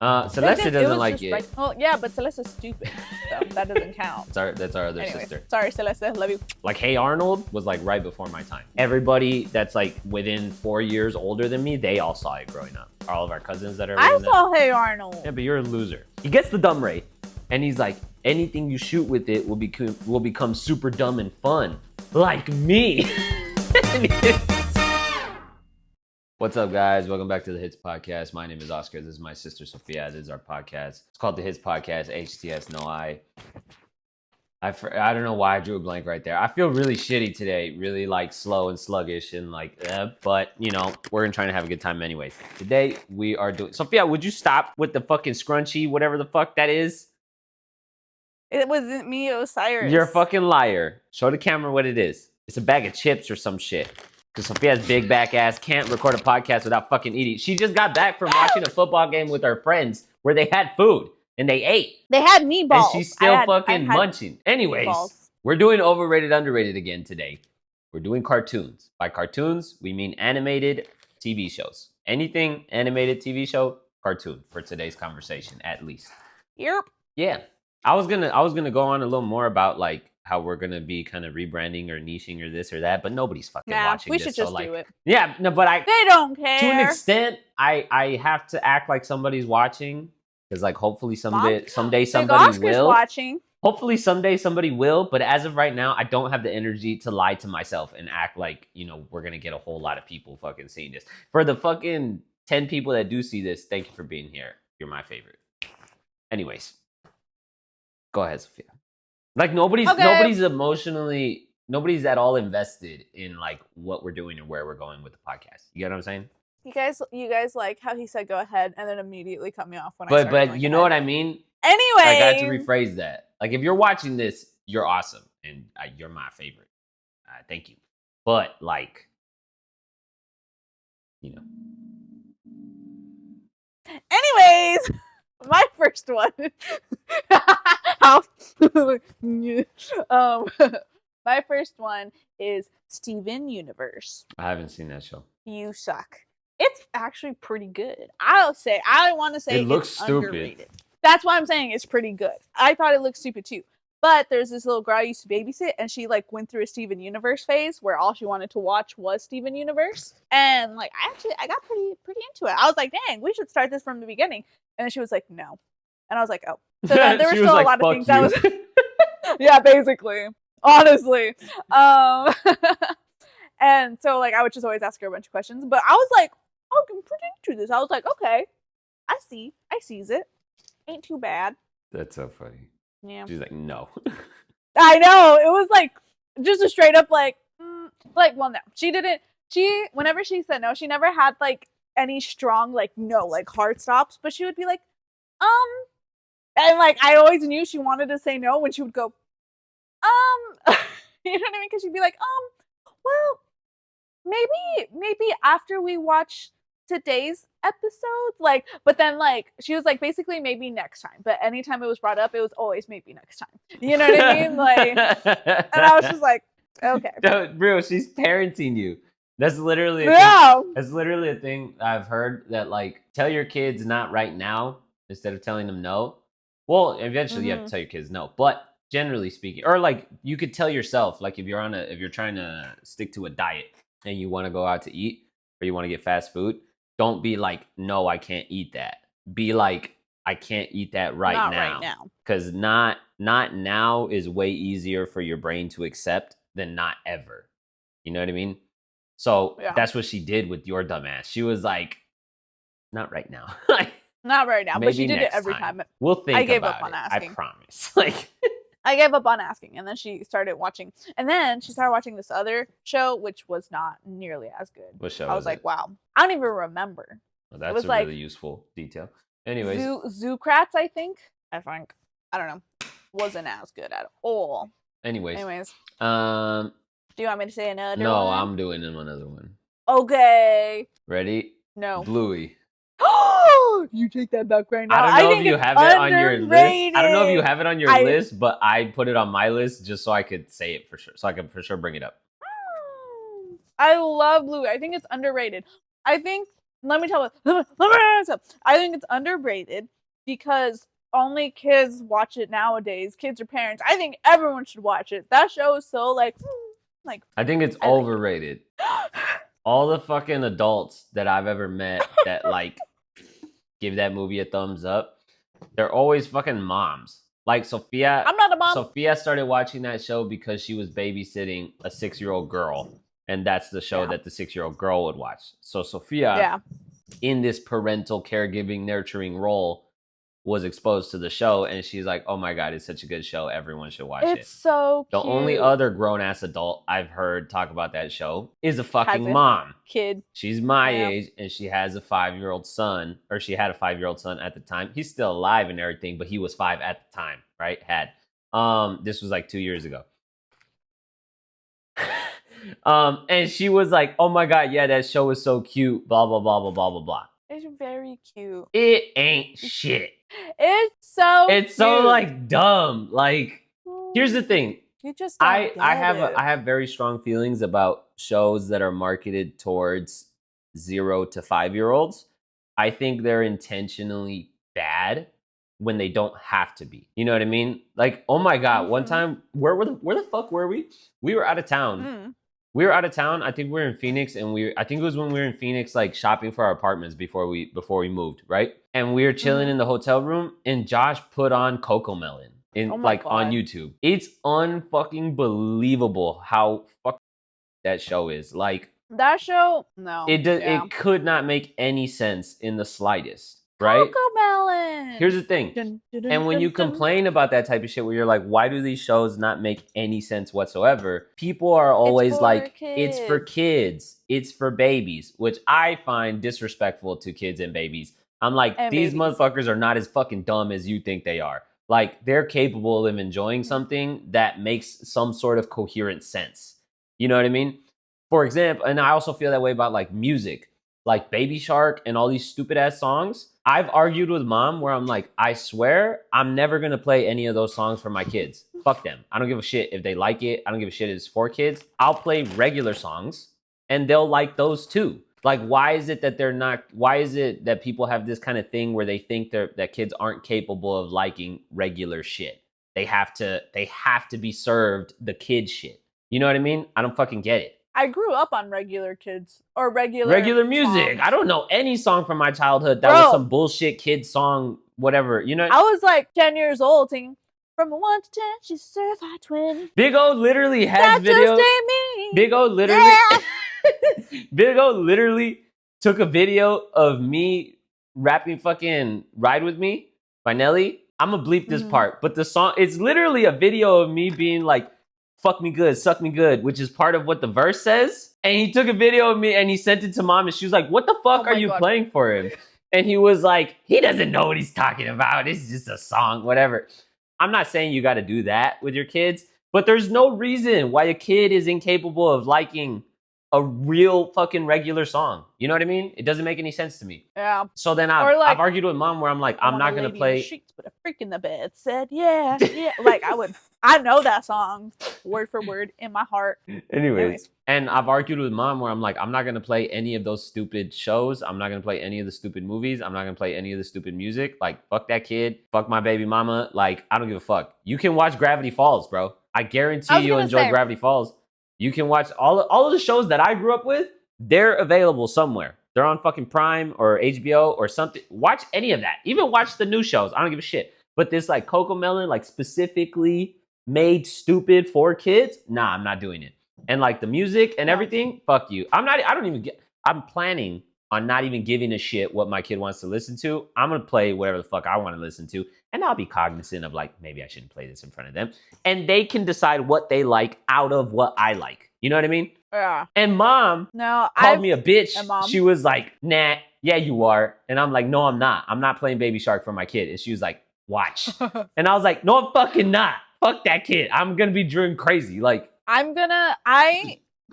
Celeste doesn't like it. Right. Well, yeah, but Celeste's stupid, so that doesn't count. That's our other Anyways, sister. sorry, Celeste, love you. Like, Hey Arnold was like right before my time. Everybody that's like within 4 years older than me, they all saw it growing up. All of our cousins that are. I saw Hey Arnold. Yeah, but you're a loser. He gets the dumb rate, and he's like, anything you shoot with it will become super dumb and fun, like me. What's up, guys? Welcome back to the Hits Podcast. My name is Oscar. This is my sister Sophia. This is our podcast. It's called the Hits Podcast. HTS. No, I don't know why I drew a blank right there. I feel really shitty today, really like slow and sluggish and like, but you know, we're gonna try to have a good time anyways. Today we are doing. Sophia, would you stop with the fucking scrunchie, whatever the fuck that is? It wasn't me. It was Cyrus. You're a fucking liar. Show the camera what it is. It's a bag of chips or some shit. Because Sophia's big back ass can't record a podcast without fucking eating. She just got back from watching a football game with her friends where they had food and they ate. They had meatballs. And she's still fucking munching. Anyways, meatballs. We're doing overrated, underrated again today. We're doing cartoons. By cartoons, we mean animated TV shows. Anything animated TV show, cartoon for today's conversation, at least. Yep. Yeah. I was gonna go on a little more about like how we're gonna be kind of rebranding or niching or this or that, but nobody's fucking watching. We should just do it. Yeah, no, but they don't care. To an extent, I have to act like somebody's watching because like hopefully someday somebody will. Watching. Hopefully someday somebody will, but as of right now, I don't have the energy to lie to myself and act like, you know, we're gonna get a whole lot of people fucking seeing this. For the fucking 10 people that do see this, thank you for being here. You're my favorite. Anyways. Go ahead, Sophia. Like nobody's at all invested in like what we're doing and where we're going with the podcast. You get what I'm saying? You guys like how he said go ahead and then immediately cut me off when I started. But you know what I mean? Anyway, like, I have to rephrase that. Like if you're watching this, you're awesome and you're my favorite. Thank you. But like, you know. Anyways, my first one. My first one is Steven Universe. I haven't seen that show. You suck. It's actually pretty good. I want to say it looks stupid. Underrated. That's why I'm saying it's pretty good. I thought it looked stupid too. But there's this little girl I used to babysit, and she like went through a Steven Universe phase where all she wanted to watch was Steven Universe. And like I got pretty into it. I was like, dang, we should start this from the beginning. And then she was like, no. And I was like, oh. So then there were still a lot of things that was yeah, basically. Honestly. And so like I would just always ask her a bunch of questions. But I was like, oh, I'm pretty into this. I was like, okay, I sees it. Ain't too bad. That's so funny. Yeah. She's like, no. I know. It was like just a straight up like well, no. Whenever she said no, she never had like any strong like no, like hard stops, but she would be like, and like I always knew she wanted to say no when she would go, you know what I mean? Because she'd be like, well, maybe after we watch today's episode, like, but then like she was like basically maybe next time, but anytime it was brought up, it was always maybe next time. You know what I mean? Like, and I was just like, okay, no, bro, she's parenting you. That's literally that's literally a thing I've heard that like tell your kids not right now instead of telling them no. Well, eventually you have to tell your kids no, but generally speaking, or like you could tell yourself, like if you're trying to stick to a diet and you want to go out to eat or you want to get fast food, don't be like, no, I can't eat that. Be like, I can't eat that not right now. Because not now is way easier for your brain to accept than not ever. You know what I mean? So that's what she did with your dumbass. She was like, not right now. Not right now, but she did it every time. We'll think about it. I gave up on asking. I promise. Like I gave up on asking, and then she started watching. And then she started watching this other show, which was not nearly as good. What show? I was like, wow, I don't even remember. Well, that's a really useful detail. Anyways, Zoocrats, I think. I don't know. Wasn't as good at all. Anyways, do you want me to say another? No, one? I'm doing another one. Okay. Ready? No. Bluey. You take that back right now. I don't know if you have it on your list. I don't know if you have it on your list, but I put it on my list just so I could say it for sure. So I could for sure bring it up. I love Bluey. I think it's underrated. I think let me tell you. I think it's underrated because only kids watch it nowadays. Kids or parents. I think everyone should watch it. That show is so like. I think it's overrated. All the fucking adults that I've ever met that like give that movie a thumbs up, they're always fucking moms. Like Sophia. I'm not a mom. Sophia started watching that show because she was babysitting a 6-year-old girl. And that's the show that the 6-year-old girl would watch. So Sophia, in this parental caregiving, nurturing role, was exposed to the show, and she's like, "Oh my god, it's such a good show. Everyone should watch it." It's so cute. The only other grown-ass adult I've heard talk about that show is a fucking mom. Kid. She's my age, and she has a 5-year-old son, or she had a 5-year-old son at the time. He's still alive and everything, but he was 5 at the time, right? This was like 2 years ago. And she was like, "Oh my god, yeah, that show is so cute, blah blah blah blah blah blah blah." It's very cute. It ain't shit. It's so like dumb. Like, here's the thing. You just I have very strong feelings about shows that are marketed towards 0 to 5-year-olds. I think they're intentionally bad when they don't have to be. You know what I mean? Like, oh my god, one time, where the fuck were we? We were out of town. We were out of town. I think we were in Phoenix, and I think it was when we were in Phoenix, like shopping for our apartments before we moved, right? And we were chilling in the hotel room, and Josh put on Cocomelon on YouTube. It's unfucking believable how fucking that show is. Like, that show, no, it could not make any sense in the slightest. Right? Cocomelon. Here's the thing. And when you complain about that type of shit where you're like, why do these shows not make any sense whatsoever? People are always like, it's for kids. It's for babies, which I find disrespectful to kids and babies. I'm like, these motherfuckers are not as fucking dumb as you think they are. Like, they're capable of enjoying something that makes some sort of coherent sense. You know what I mean? For example, and I also feel that way about like music, like Baby Shark and all these stupid ass songs. I've argued with mom where I'm like, I swear I'm never going to play any of those songs for my kids. Fuck them. I don't give a shit if they like it. I don't give a shit if it's for kids. I'll play regular songs and they'll like those too. Like, why is it that people have this kind of thing where they think that kids aren't capable of liking regular shit? They have to be served the kid shit. You know what I mean? I don't fucking get it. I grew up on regular kids or regular music. Songs. I don't know any song from my childhood that was some bullshit kid song, whatever. You know, I was like 10 years old singing from 1 to 10, she's certified twin. Big O literally has videos. Big O literally, Big O literally took a video of me rapping fucking "Ride With Me" by Nelly. I'm gonna bleep this part, but the song, it's literally a video of me being like, "Fuck me good, suck me good," which is part of what the verse says. And he took a video of me and he sent it to mom, and she was like, "What the fuck are you playing for him?" And he was like, "He doesn't know what he's talking about. It's just a song, whatever." I'm not saying you got to do that with your kids, but there's no reason why a kid is incapable of liking a real fucking regular song. You know what I mean? It doesn't make any sense to me. Yeah. So then I've argued with mom where I'm like, I'm not going to play. Sheets, but a freak in the bed said, yeah. Like, I know that song word for word in my heart. Anyways. And I've argued with mom where I'm like, I'm not going to play any of those stupid shows. I'm not going to play any of the stupid movies. I'm not going to play any of the stupid music. Like, fuck that kid. Fuck my baby mama. Like, I don't give a fuck. You can watch Gravity Falls, bro. I guarantee you'll enjoy Gravity Falls. You can watch all of the shows that I grew up with. They're available somewhere. They're on fucking Prime or HBO or something. Watch any of that. Even watch the new shows. I don't give a shit. But this like Cocomelon, like specifically made stupid for kids. Nah, I'm not doing it. And like the music and everything, fuck you. I'm planning on not even giving a shit what my kid wants to listen to. I'm going to play whatever the fuck I want to listen to. And I'll be cognizant of like, maybe I shouldn't play this in front of them. And they can decide what they like out of what I like. You know what I mean? Yeah. And mom called me a bitch. She was like, nah, yeah, you are. And I'm like, no, I'm not. I'm not playing Baby Shark for my kid. And she was like, watch. And I was like, no, I'm fucking not. Fuck that kid. I'm going to be driven crazy. Like, I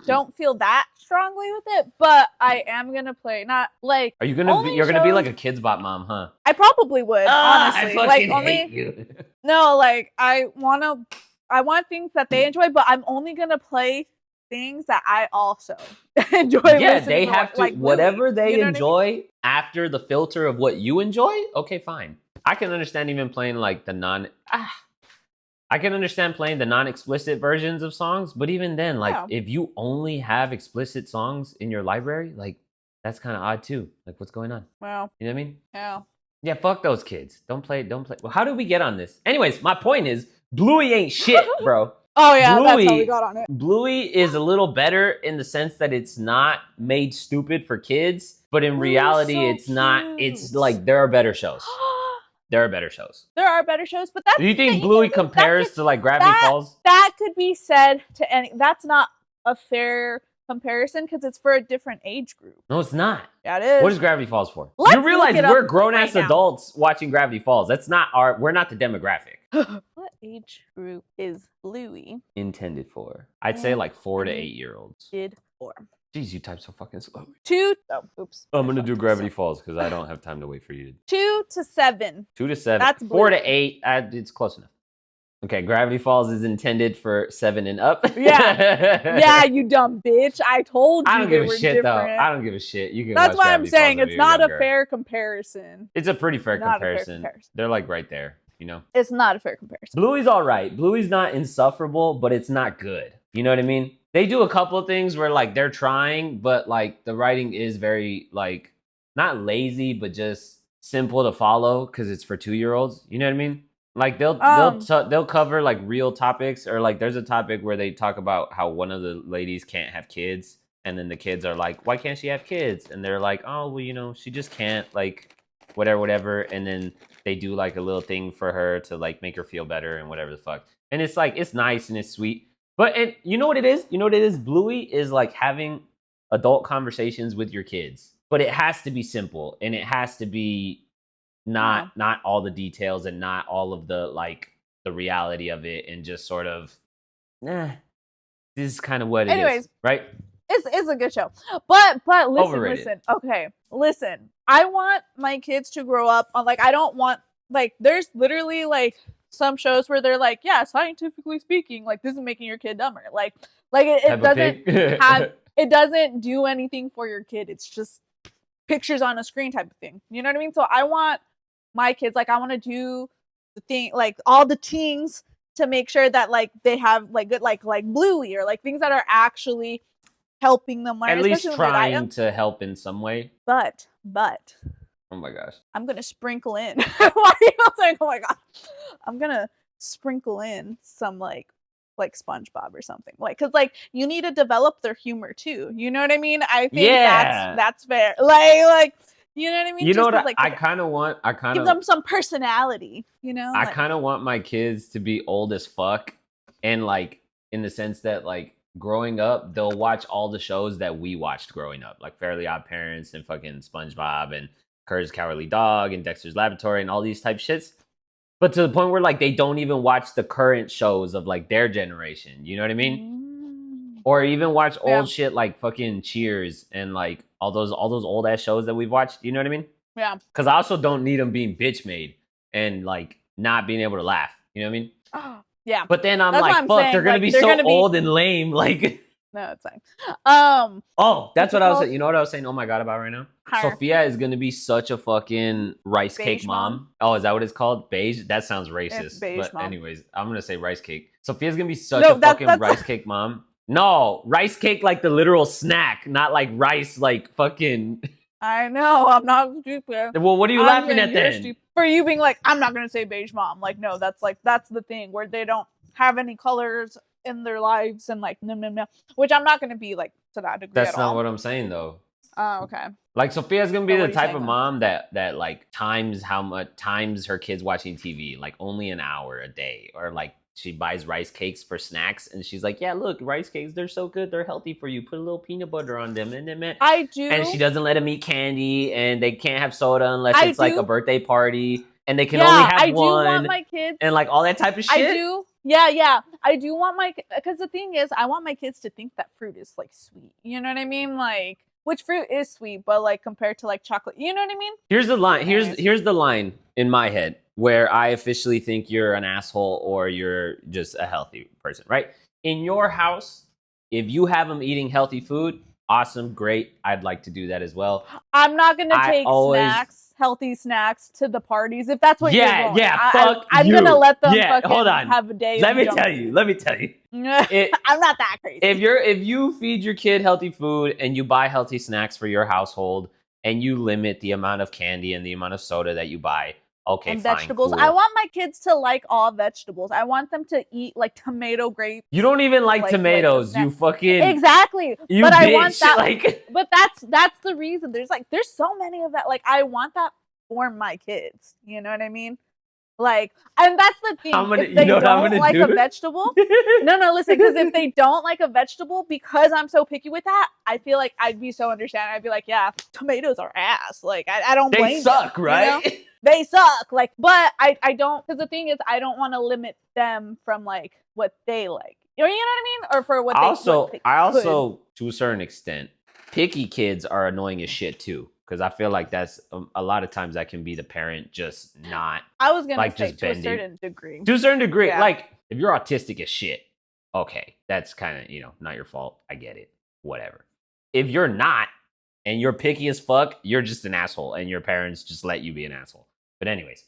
don't feel that strongly with it, but I am gonna play. Not like you're gonna be like a Kids Bop mom, huh? I probably would, honestly. I fucking hate you. No, like I want things that they enjoy, but I'm only gonna play things that I also enjoy. Yeah, they have to, like whatever Bluey, they you know enjoy what I mean? after the filter of what you enjoy. Okay, fine. I can understand even playing like I can understand playing the non-explicit versions of songs, but even then, like Yeah. if you only have explicit songs in your library, like that's kind of odd too. Like what's going on? Well, You know what I mean? yeah. Yeah, fuck those kids. Don't play. Well, how did we get on this? Anyways, my point is Bluey ain't shit, bro. Oh yeah, that's how we got on it. Bluey is a little better in the sense that it's not made stupid for kids, but in reality, so it's not. cute. It's like there are better shows. There are better shows. There are better shows, but that's Do you think Bluey compares to like Gravity Falls? That could be said to any. That's not a fair comparison because it's for a different age group. No, it's not. Yeah, it is. What is Gravity Falls for? Let's you realize look it we're up grown ass right now. adults watching Gravity Falls. That's not our. We're not the demographic. What age group is Bluey Intended for? I'd say like 4 to 8 year olds. For? Jeez, you type so fucking slowly. Oops. I'm gonna do Gravity Falls because I don't have time to wait for you. 2 to 7. 2 to 7. That's 4 to Bluey. 8. It's close enough. Okay, Gravity Falls is intended for 7 and up. Yeah. Yeah, you dumb bitch. I told you. I don't give they a were shit different. though. I don't give a shit. You can. That's watch why I'm Gravity saying Falls if it's you're not younger. a fair comparison. It's a pretty fair Not a fair comparison. comparison. They're like right there, you know. It's not a fair comparison. Bluey's all right. Bluey's not insufferable, but it's not good. You know what I mean? They do a couple of things where like they're trying, but like the writing is very like not lazy, but just simple to follow because it's for 2-year-olds. You know what I mean? Like they'll cover like real topics, or like there's a topic where they talk about how one of the ladies can't have kids, and then the kids are like, why can't she have kids? And they're like, oh well, you know, she just can't, like whatever, and then they do like a little thing for her to like make her feel better and whatever the fuck. And it's like it's nice and it's sweet. But and you know what it is? You know what it is? Bluey is like having adult conversations with your kids. But it has to be simple, and it has to be not all the details and not all of the like the reality of it, and just sort of this is kind of what it is, right? It's a good show. But Overrated. listen. I want my kids to grow up on like I don't want like there's literally like some shows where they're like, yeah, scientifically speaking, like this is making your kid dumber. Like it doesn't have it doesn't do anything for your kid. It's just pictures on a screen type of thing. You know what I mean? So I want my kids, like I want to do the thing, like all the things to make sure that like they have like good like Bluey or like things that are actually helping them learn. At least trying to help in some way. But oh my gosh, I'm gonna sprinkle in. Why are you saying, oh my god? I'm gonna sprinkle in some like Spongebob or something, like because like you need to develop their humor too. You know what I mean? I think that's fair. Like you know what I mean? You know what like, I kind of give them some personality. You know, I kind of want my kids to be old as fuck, and like in the sense that like growing up, they'll watch all the shows that we watched growing up, like Fairly Odd Parents and fucking SpongeBob and Courage the Cowardly Dog and Dexter's Laboratory and all these type shits. But to the point where like they don't even watch the current shows of like their generation. You know what I mean? Or even watch old shit like fucking Cheers and like all those old ass shows that we've watched. You know what I mean? Yeah. Because I also don't need them being bitch made and like not being able to laugh. You know what I mean? Yeah. But then I'm like, fuck, they're gonna be so old and lame. Like, no, it's fine. Oh, that's what I was saying. You know what I was saying? Oh my god, about right now? Sophia is gonna be such a fucking rice cake mom. Oh, is that what it's called? Beige? That sounds racist. But anyways, I'm gonna say rice cake. Sophia's gonna be such a fucking rice cake mom. No, rice cake like the literal snack, not like rice like fucking. I know, I'm not stupid. Well, what are you laughing at then? For you being like, I'm not gonna say beige mom. Like, no, that's the thing where they don't have any colors in their lives and like no. Which I'm not gonna be like to that degree. That's not what I'm saying though. Oh, okay. Like Sophia's gonna be the type of mom that like times how much times her kids watching TV, like only an hour a day, or like she buys rice cakes for snacks and she's like, yeah, look, rice cakes, they're so good, they're healthy for you. Put a little peanut butter on them, and then I do. And she doesn't let them eat candy, and they can't have soda unless it's like a birthday party, and they can only have one. I do want my kids, and like all that type of shit. I do. Yeah. I do want because the thing is, I want my kids to think that fruit is like sweet. You know what I mean? Like, which fruit is sweet, but like compared to like chocolate, you know what I mean? Here's the line. Here's the line in my head where I officially think you're an asshole or you're just a healthy person, right? In your house, if you have them eating healthy food, awesome, great. I'd like to do that as well. I'm not gonna take healthy snacks to the parties if that's what you're going. I'm gonna let them fucking have a day. Let me tell you. I'm not that crazy. If you feed your kid healthy food and you buy healthy snacks for your household and you limit the amount of candy and the amount of soda that you buy, okay, and fine, vegetables. cool. I want my kids to like all vegetables. I want them to eat like tomato grapes. You don't even like tomatoes. You fucking exactly. You but bitch. I want that. Like, but that's the reason. There's so many of that. Like I want that for my kids. You know what I mean? Like, and that's the thing. If they don't like a vegetable, no, listen. Because if they don't like a vegetable, because I'm so picky with that, I feel like I'd be so understanding. I'd be like, yeah, tomatoes are ass. Like I don't blame them. They suck, right? You know? They suck. Like, but I don't. Because the thing is, I don't want to limit them from like what they like. You know what I mean? Or for what they I also, to a certain extent, picky kids are annoying as shit too. Because I feel like that's a lot of times that can be the parent just not. I was gonna say to a certain degree. To a certain degree, like if you're autistic as shit, okay, that's kind of not your fault. I get it, whatever. If you're not and you're picky as fuck, you're just an asshole, and your parents just let you be an asshole. But anyways,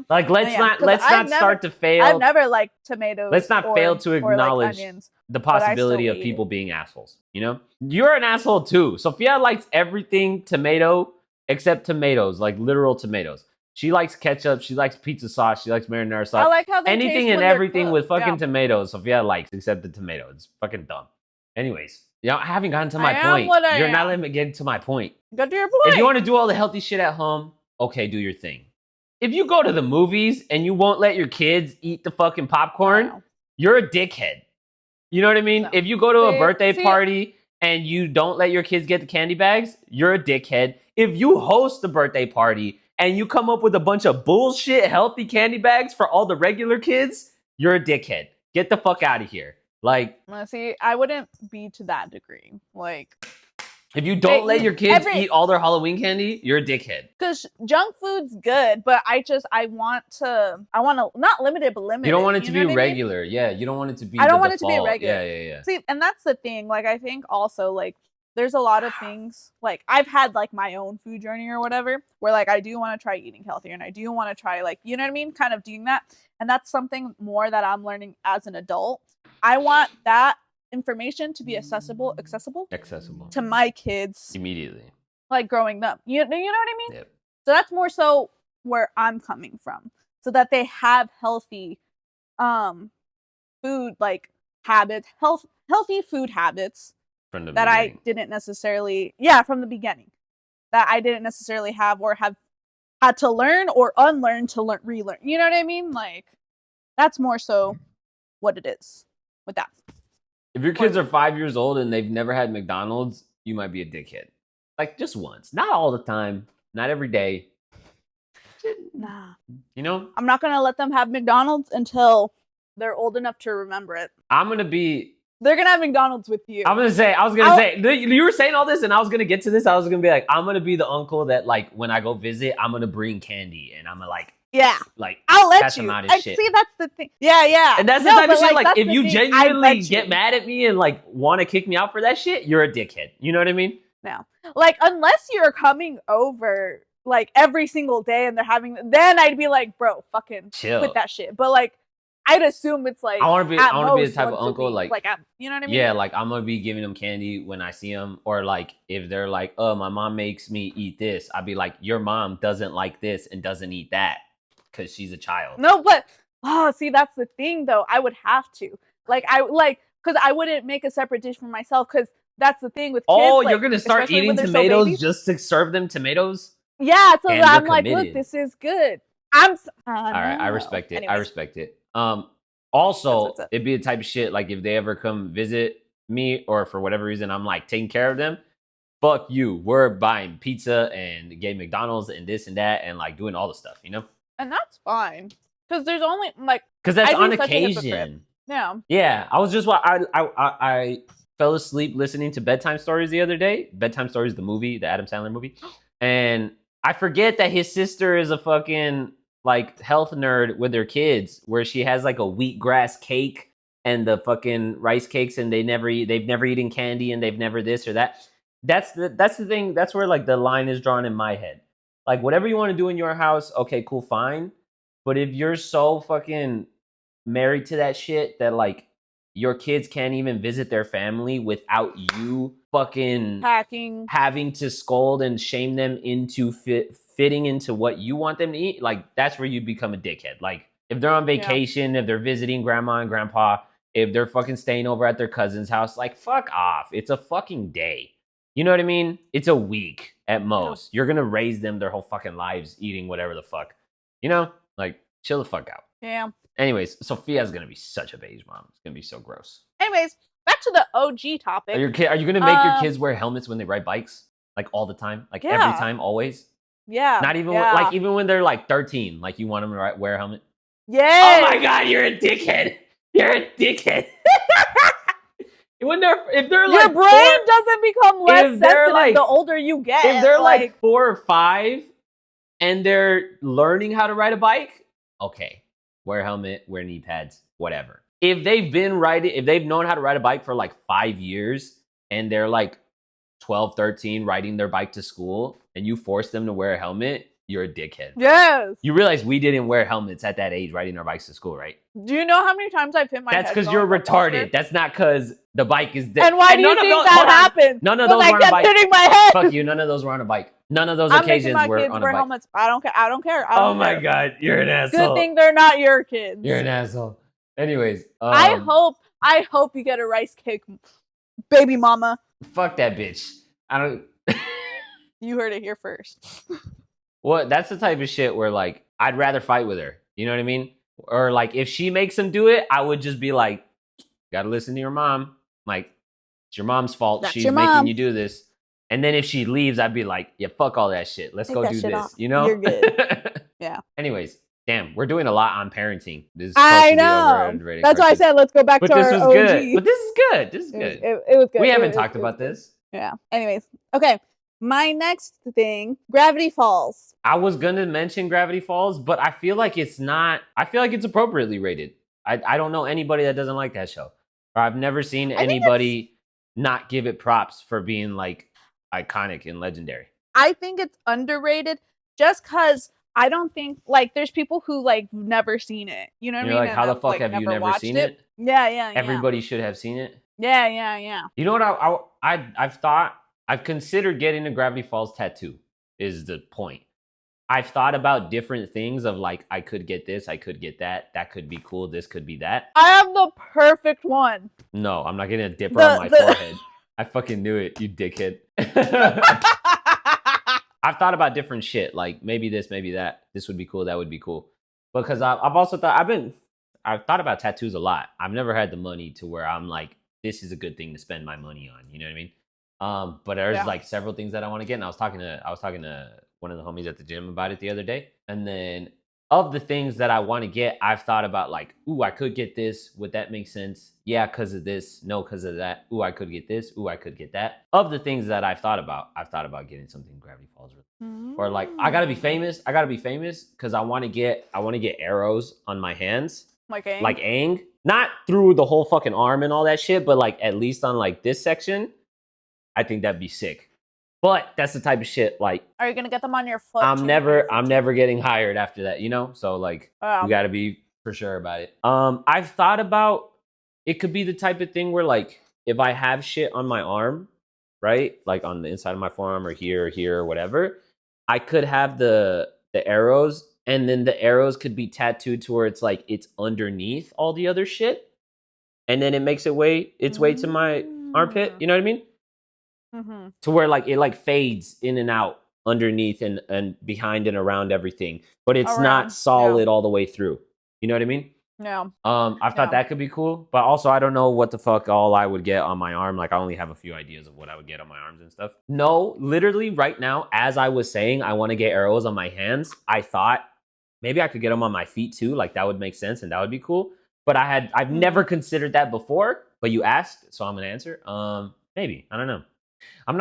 like let's not start to fail. I've never liked tomatoes. Let's not fail to acknowledge the possibility of people being assholes. You're an asshole too. Sophia likes everything tomato except tomatoes, like literal tomatoes. She likes ketchup. She likes pizza sauce. She likes marinara sauce. I like how they anything and everything with fucking tomatoes. Sophia likes except the tomato. It's fucking dumb. Anyways, I haven't gotten to my point. You're not letting me get to my point. Go to your point. If you want to do all the healthy shit at home, okay, do your thing. If you go to the movies and you won't let your kids eat the fucking popcorn, you're a dickhead. You know what I mean? No. If you go to a birthday party and you don't let your kids get the candy bags, you're a dickhead. If you host the birthday party and you come up with a bunch of bullshit healthy candy bags for all the regular kids, you're a dickhead. Get the fuck out of here. Like, see, I wouldn't be to that degree. Like, if you don't let your kids eat all their Halloween candy, you're a dickhead. Because junk food's good, but I want to not limited, but limited. You don't want it to be regular. Yeah, you don't want it to be. I don't want it to be regular. Yeah. See, and that's the thing. Like, I think also like there's a lot of things. Like, I've had like my own food journey or whatever, where like I do want to try eating healthier, and I do want to try like you know what I mean, kind of doing that. And that's something more that I'm learning as an adult. I want that information to be accessible to my kids immediately, like growing up. You know what I mean? Yep. So that's more so where I'm coming from, so that they have healthy food like habits, healthy food habits from the that beginning. I didn't necessarily from the beginning that I didn't necessarily have or have had to learn or unlearn to relearn. You know what I mean? Like that's more so what it is with that. If your kids are 5 years old and they've never had McDonald's, you might be a dickhead. Like, just once. Not all the time. Not every day. Nah. I'm not going to let them have McDonald's until they're old enough to remember it. They're going to have McDonald's with you. I was going to say, you were saying all this and I was going to get to this. I was going to be like, I'm going to be the uncle that, like, when I go visit, I'm going to bring candy and I'm going to, like, like, I'll let you. See, that's the thing. Yeah. And that's the type of shit, like, if you genuinely get mad at me and, like, want to kick me out for that shit, you're a dickhead. You know what I mean? No. Like, unless you're coming over, like, every single day and they're having, then I'd be like, bro, fucking chill. Quit that shit. But, like, I'd assume it's, like, I want to be the type of uncle, like, you know what I mean? Yeah, like, I'm going to be giving them candy when I see them. Or, like, if they're like, oh, my mom makes me eat this, I'd be like, your mom doesn't like this and doesn't eat that. Because she's a child. No, but see, that's the thing though. I would have to because I wouldn't make a separate dish for myself because that's the thing with kids. Oh, you're gonna start eating tomatoes just to serve them tomatoes? Yeah, so that I'm like, look, this is good. All right, I respect it. Anyways. I respect it. Also, it'd be the type of shit like if they ever come visit me or for whatever reason I'm like taking care of them. Fuck you. We're buying pizza and getting McDonald's and this and that and like doing all the stuff, And that's fine. Because there's only because that's on occasion. Yeah. I was just I fell asleep listening to Bedtime Stories the other day. Bedtime Stories, the movie, the Adam Sandler movie. And I forget that his sister is a fucking like health nerd with her kids, where she has like a wheatgrass cake and the fucking rice cakes, and they've never eaten candy, and they've never this or that. That's the thing. That's where like the line is drawn in my head. Like whatever you want to do in your house, okay, cool, fine. But if you're so fucking married to that shit that like your kids can't even visit their family without you fucking having to scold and shame them into fitting into what you want them to eat, like that's where you become a dickhead. Like if they're on vacation, if they're visiting grandma and grandpa, if they're fucking staying over at their cousin's house, like fuck off. It's a fucking day. You know what I mean? It's a week at most. You're gonna raise them their whole fucking lives eating whatever the fuck. You know? Like, chill the fuck out. Yeah. Anyways, Sophia's gonna be such a beige mom. It's gonna be so gross. Anyways, back to the OG topic. Are you gonna make your kids wear helmets when they ride bikes? Like all the time? Like every time, always? Yeah. Not even like even when they're like 13, like you want them to wear a helmet? Yeah. Oh my god, you're a dickhead. You're a dickhead. If they're like your brain doesn't become less sensitive the older you get. If they're like 4 or 5 and they're learning how to ride a bike, okay, wear a helmet, wear knee pads, whatever. If they've known how to ride a bike for like 5 years and they're like 12, 13 riding their bike to school and you force them to wear a helmet, you're a dickhead. Yes. You realize we didn't wear helmets at that age riding our bikes to school, right? Do you know how many times I've hit my head? That's because you're retarded. That's not because the bike is dead. And why do you think that happened? None of those were on a bike. Hitting my head. Fuck you. None of those were on a bike. None of those occasions were on a bike. Helmets. I don't care. Oh my god, you're an asshole. Good thing they're not your kids. You're an asshole. Anyways, I hope you get a rice cake, baby mama. Fuck that bitch. I don't. You heard it here first. Well, that's the type of shit where like I'd rather fight with her. You know what I mean? Or like if she makes him do it, I would just be like, gotta listen to your mom. Like, it's your mom's fault. She's making you do this. And then if she leaves, I'd be like, yeah, fuck all that shit. Let's go do this. Off. You know? You're good. Yeah. Anyways, damn, we're doing a lot on parenting. This is I know. That's why I said let's go back to our OG. Good. But this is good. This is good. It was good. We haven't talked about this. Yeah. Anyways, okay. My next thing, Gravity Falls. I was gonna mention Gravity Falls, but I feel like it's not. I feel like it's appropriately rated. I don't know anybody that doesn't like that show. Or I've never seen anybody not give it props for being like iconic and legendary. I think it's underrated just because I don't think like there's people who like never seen it. You know what I mean? Like, how the fuck have you never seen it? Yeah. Everybody should have seen it. Yeah. You know what I've thought? I've considered getting a Gravity Falls tattoo is the point. I've thought about different things of like, I could get this, I could get that. That could be cool. This could be that. I have the perfect one. No, I'm not getting a dipper on my forehead. I fucking knew it, you dickhead. I've thought about different shit. Like maybe this, maybe that. This would be cool. That would be cool. Because I've also thought, I've thought about tattoos a lot. I've never had the money to where I'm like, this is a good thing to spend my money on. You know what I mean? But there's like several things that I want to get, and I was talking to one of the homies at the gym about it the other day. And then of the things that I want to get, I've thought about like, ooh, I could get this. Would that make sense? Yeah, because of this. No, because of that. Ooh, I could get this. Ooh, I could get that. Of the things that I've thought about getting something Gravity Falls related. Or like, I gotta be famous. I gotta be famous because I want to get arrows on my hands. Like Aang? Like Aang. Not through the whole fucking arm and all that shit, but like at least on like this section. I think that'd be sick. But that's the type of shit like. Are you gonna get them on your foot? I'm never getting hired after that, you know? So like you gotta be for sure about it. I've thought about it could be the type of thing where like if I have shit on my arm, right? Like on the inside of my forearm or here or whatever, I could have the arrows, and then the arrows could be tattooed to where it's like it's underneath all the other shit. And then it makes its way to my armpit, you know what I mean? Mm-hmm. To where like it like fades in and out underneath and behind and around everything, but it's not solid all the way through. You know what I mean? No. I've thought that could be cool, but also I don't know what the fuck all I would get on my arm. Like I only have a few ideas of what I would get on my arms and stuff. No, literally right now, as I was saying, I want to get arrows on my hands. I thought maybe I could get them on my feet too. Like that would make sense and that would be cool. But I've never considered that before. But you asked, so I'm gonna answer. Maybe I don't know. I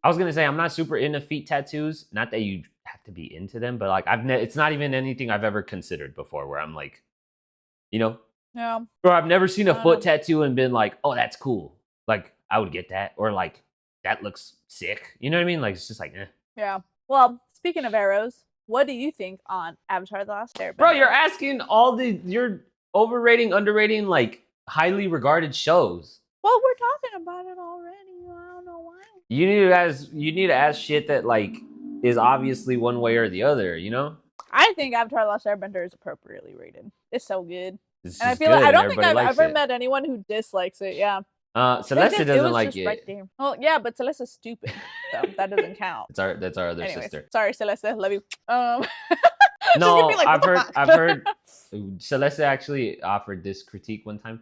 was gonna say I'm not super into feet tattoos. Not that you have to be into them, but like it's not even anything I've ever considered before. Where I'm like, you know, Yeah. Or I've never seen a foot tattoo and been like, oh, that's cool. Like, I would get that. Or like, that looks sick. You know what I mean? Like, it's just like, eh. Yeah. Well, speaking of arrows, what do you think on Avatar: The Last Airbender? Bro, you're asking you're overrating, underrating, like, highly regarded shows. Well, we're talking about it already. I don't know why. You need to ask shit that, like, is obviously one way or the other, you know? I think Avatar: The Last Airbender is appropriately rated. It's so good. It's and I just feel good like I and don't think I've everybody likes ever it. met anyone who dislikes it. Yeah. Celeste doesn't was like just it. Right there. Well, yeah, but Celeste's stupid, so that doesn't count. That's our other Anyways, sister. sorry, Celeste, love you. No, like, I've heard Celeste actually offered this critique one time.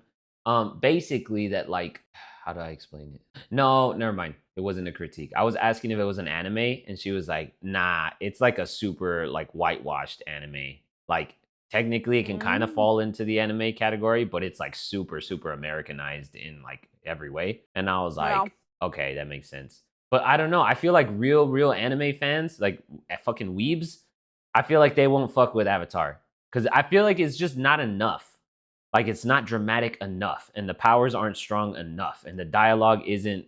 Basically that, like, how do I explain it? No, never mind. It wasn't a critique. I was asking if it was an anime, and she was like, nah, it's like a super, like, whitewashed anime. Like, technically it can kind of fall into the anime category, but it's like super, super Americanized in like every way. And I was like, okay, that makes sense. But I don't know. I feel like real anime fans, like fucking weebs, I feel like they won't fuck with Avatar. Because I feel like it's just not enough. Like, it's not dramatic enough, and the powers aren't strong enough, and the dialogue isn't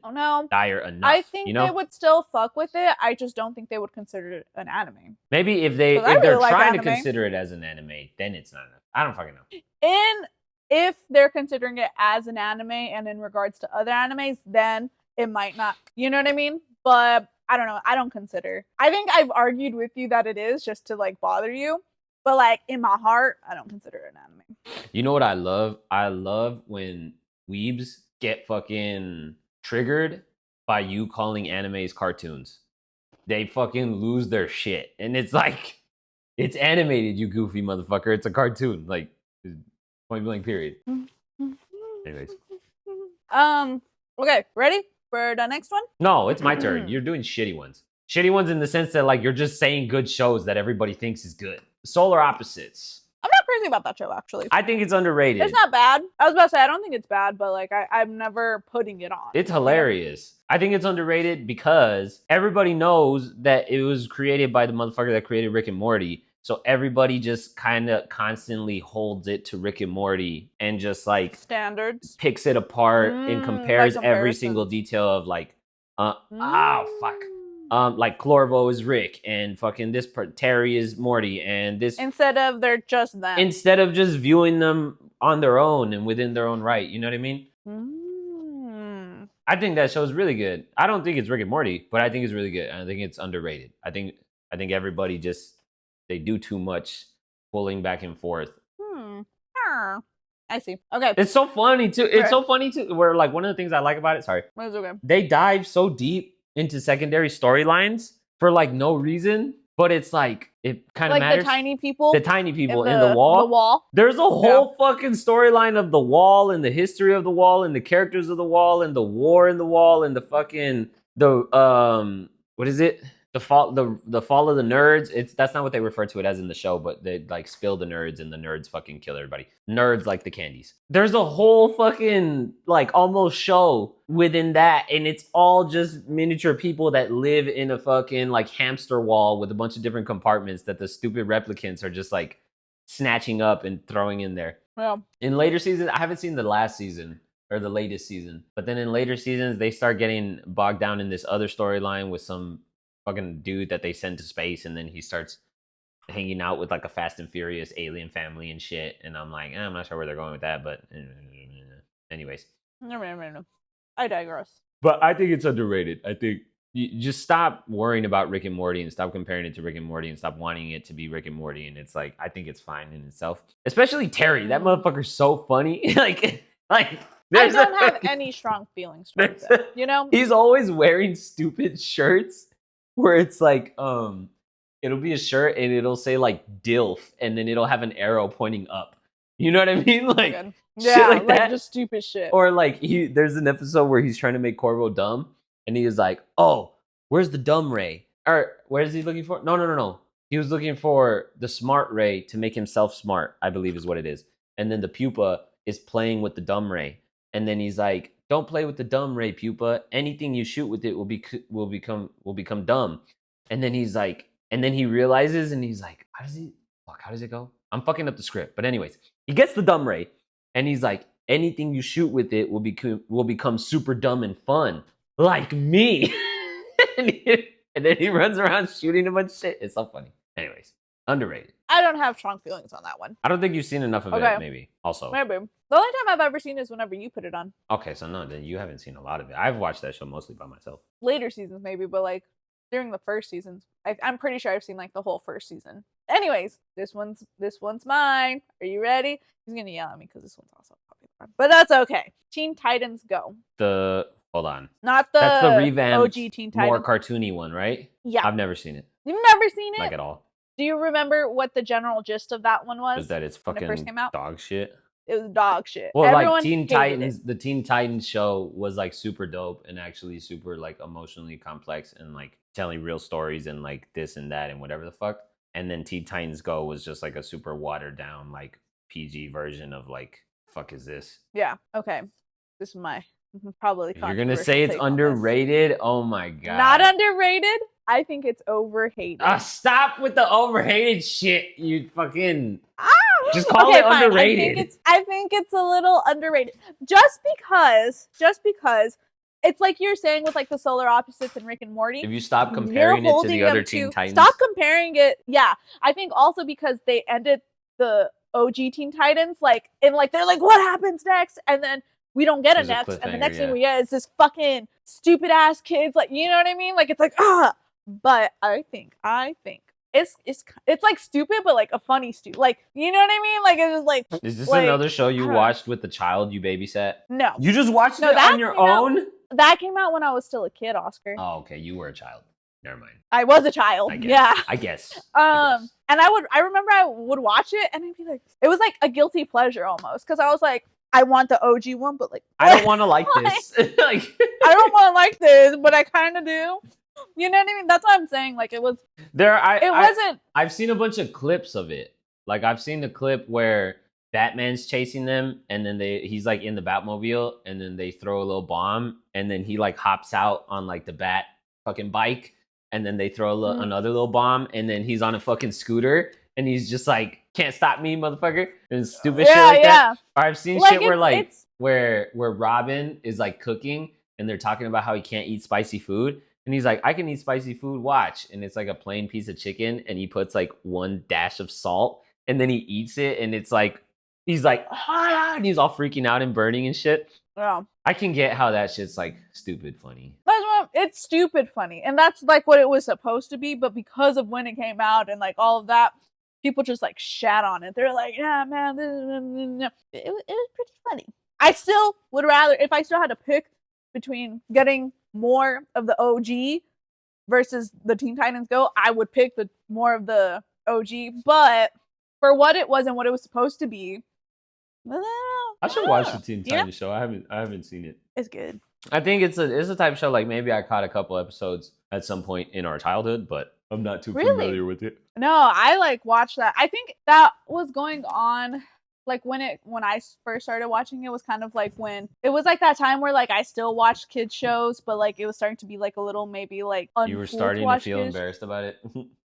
dire enough. I think they would still fuck with it. I just don't think they would consider it an anime. Maybe if they're trying to consider it as an anime, then it's not enough. I don't fucking know. And if they're considering it as an anime and in regards to other animes, then it might not. You know what I mean? But I don't know. I don't consider. I think I've argued with you that it is just to like bother you. But like in my heart, I don't consider it an anime. You know what I love? I love when weebs get fucking triggered by you calling animes cartoons. They fucking lose their shit. And it's like, it's animated, you goofy motherfucker. It's a cartoon. Like, point blank period. Anyways. Okay, ready for the next one? No, it's my turn. You're doing shitty ones. Shitty ones in the sense that, like, you're just saying good shows that everybody thinks is good. Solar Opposites. I'm not crazy about that show, actually. I think it's underrated. It's not bad. I was about to say, I don't think it's bad, but like, I'm never putting it on. It's hilarious. I think it's underrated because everybody knows that it was created by the motherfucker that created Rick and Morty. So everybody just kind of constantly holds it to Rick and Morty and just like standards, picks it apart and compares every single detail of like, like Clorvo is Rick and fucking this Terry is Morty and this. Instead of they're just them. Instead of just viewing them on their own and within their own right. You know what I mean? I think that show's really good. I don't think it's Rick and Morty, but I think it's really good. I think it's underrated. I think everybody just, they do too much pulling back and forth. I see. Okay. It's so funny too. It's so funny too. Where like one of the things I like about it, sorry. It's okay. They dive so deep into secondary storylines for like no reason, but it's like it kind of like matters. The tiny people in the wall. The wall. There's a whole fucking storyline of the wall and the history of the wall and the characters of the wall and the war in the wall and the fucking what is it? The fall of the nerds. That's not what they refer to it as in the show, but they like spill the nerds and the nerds fucking kill everybody. Nerds like the candies. There's a whole fucking like almost show within that, and it's all just miniature people that live in a fucking like hamster wall with a bunch of different compartments that the stupid replicants are just like snatching up and throwing in there. Yeah. In later seasons, I haven't seen the last season or the latest season, but then in later seasons they start getting bogged down in this other storyline with some fucking dude that they send to space, and then he starts hanging out with like a Fast and Furious alien family and shit, and I'm like, I'm not sure where they're going with that, but anyways. No. I digress. But I think it's underrated. I think you just stop worrying about Rick and Morty and stop comparing it to Rick and Morty and stop wanting it to be Rick and Morty, and it's like, I think it's fine in itself. Especially Terry. That motherfucker's so funny. like I don't have any strong feelings towards it, you know? He's always wearing stupid shirts where it's like, it'll be a shirt and it'll say like DILF and then it'll have an arrow pointing up. You know what I mean? Like, shit like that. Just stupid shit. Or like, there's an episode where he's trying to make Corvo dumb and he was like, oh, where's the dumb ray? Or where is he looking for? No. He was looking for the smart ray to make himself smart, I believe is what it is. And then the pupa is playing with the dumb ray. And then he's like, don't play with the dumb ray, pupa. Anything you shoot with it will become dumb. And then he's like, and then he realizes and he's like, how does it go? I'm fucking up the script. But anyways, he gets the dumb ray And he's like, anything you shoot with it will become super dumb and fun, like me. and then he runs around shooting a bunch of shit. It's so funny. Anyways, underrated. I don't have strong feelings on that one. I don't think you've seen enough of it, maybe. Also. Maybe. The only time I've ever seen is whenever you put it on. Okay, so no, then you haven't seen a lot of it. I've watched that show mostly by myself. Later seasons, maybe, but like during the first seasons, I'm pretty sure I've seen like the whole first season. Anyways, this one's mine. Are you ready? He's gonna yell at me because this one's also popular, but that's okay. Teen Titans Go. Hold on. Not the That's the revamped, OG Teen Titans. more cartoony one, right? Yeah. I've never seen it. You've never seen it? Like at all. Do you remember what the general gist of that one was? Is that it's fucking first came out? dog shit? It was dog shit. Well, Everyone like Teen Titans, it. the Teen Titans show was like super dope and actually super like emotionally complex and like telling real stories and like this and that and whatever the fuck. And then Teen Titans Go was just like a super watered down like PG version of like, fuck is this? Yeah. Okay. This is my probably. You're gonna say it's underrated? Oh my god. Not underrated. I think it's overhated. Stop with the overhated shit. You fucking just call it fine. Underrated. I think it's a little underrated. Just because it's like you're saying with like the solar opposites and Rick and Morty. If you stop comparing it to the other Teen Titans. Stop comparing it. Yeah. I think also because they ended the OG Teen Titans like and like they're like, what happens next? And then we don't get a next, and the next thing we get is this fucking stupid ass kids, like, you know what I mean? Like it's like but I think it's like stupid, but like a funny stupid, like, you know what I mean? Like it's just like. Is this like, another show you watched with the child you babysat? No, you just watched it on your own. That came out when I was still a kid, Oscar. Oh, okay, you were a child. Never mind. I was a child. I guess. And I remember I would watch it, and I'd be like, it was like a guilty pleasure almost, because I was like, I want the OG one, but like I don't want to like this. Like I don't want to like this, but I kind of do. You know what I mean? That's what I'm saying. Like it was. Wasn't. I've seen a bunch of clips of it. Like I've seen the clip where Batman's chasing them, and then he's like in the Batmobile, and then they throw a little bomb, and then he like hops out on like the Bat fucking bike, and then they throw another little bomb, and then he's on a fucking scooter, and he's just like, can't stop me, motherfucker, and stupid shit like that. Or I've seen shit where like where Robin is like cooking, and they're talking about how he can't eat spicy food. And he's like, I can eat spicy food, watch. And it's like a plain piece of chicken, and he puts like one dash of salt, and then he eats it, and it's like, he's like, and he's all freaking out and burning and shit. Yeah. I can get how that shit's like stupid funny. It's stupid funny. And that's like what it was supposed to be, but because of when it came out and like all of that, people just like shat on it. They're like, yeah, man, it was pretty funny. I still would rather, if I still had to pick between getting more of the OG versus the Teen Titans Go, I would pick the more of the OG. But for what it was and what it was supposed to be, I should watch the Teen Titans show. I haven't seen it. It's good. I think it's a type of show like maybe I caught a couple episodes at some point in our childhood, but I'm not too familiar with it. No, I like watched that. I think that was going on like when I first started watching it was kind of like when it was like that time where like I still watched kids shows, but like it was starting to be like a little maybe like you were starting to feel embarrassed about it.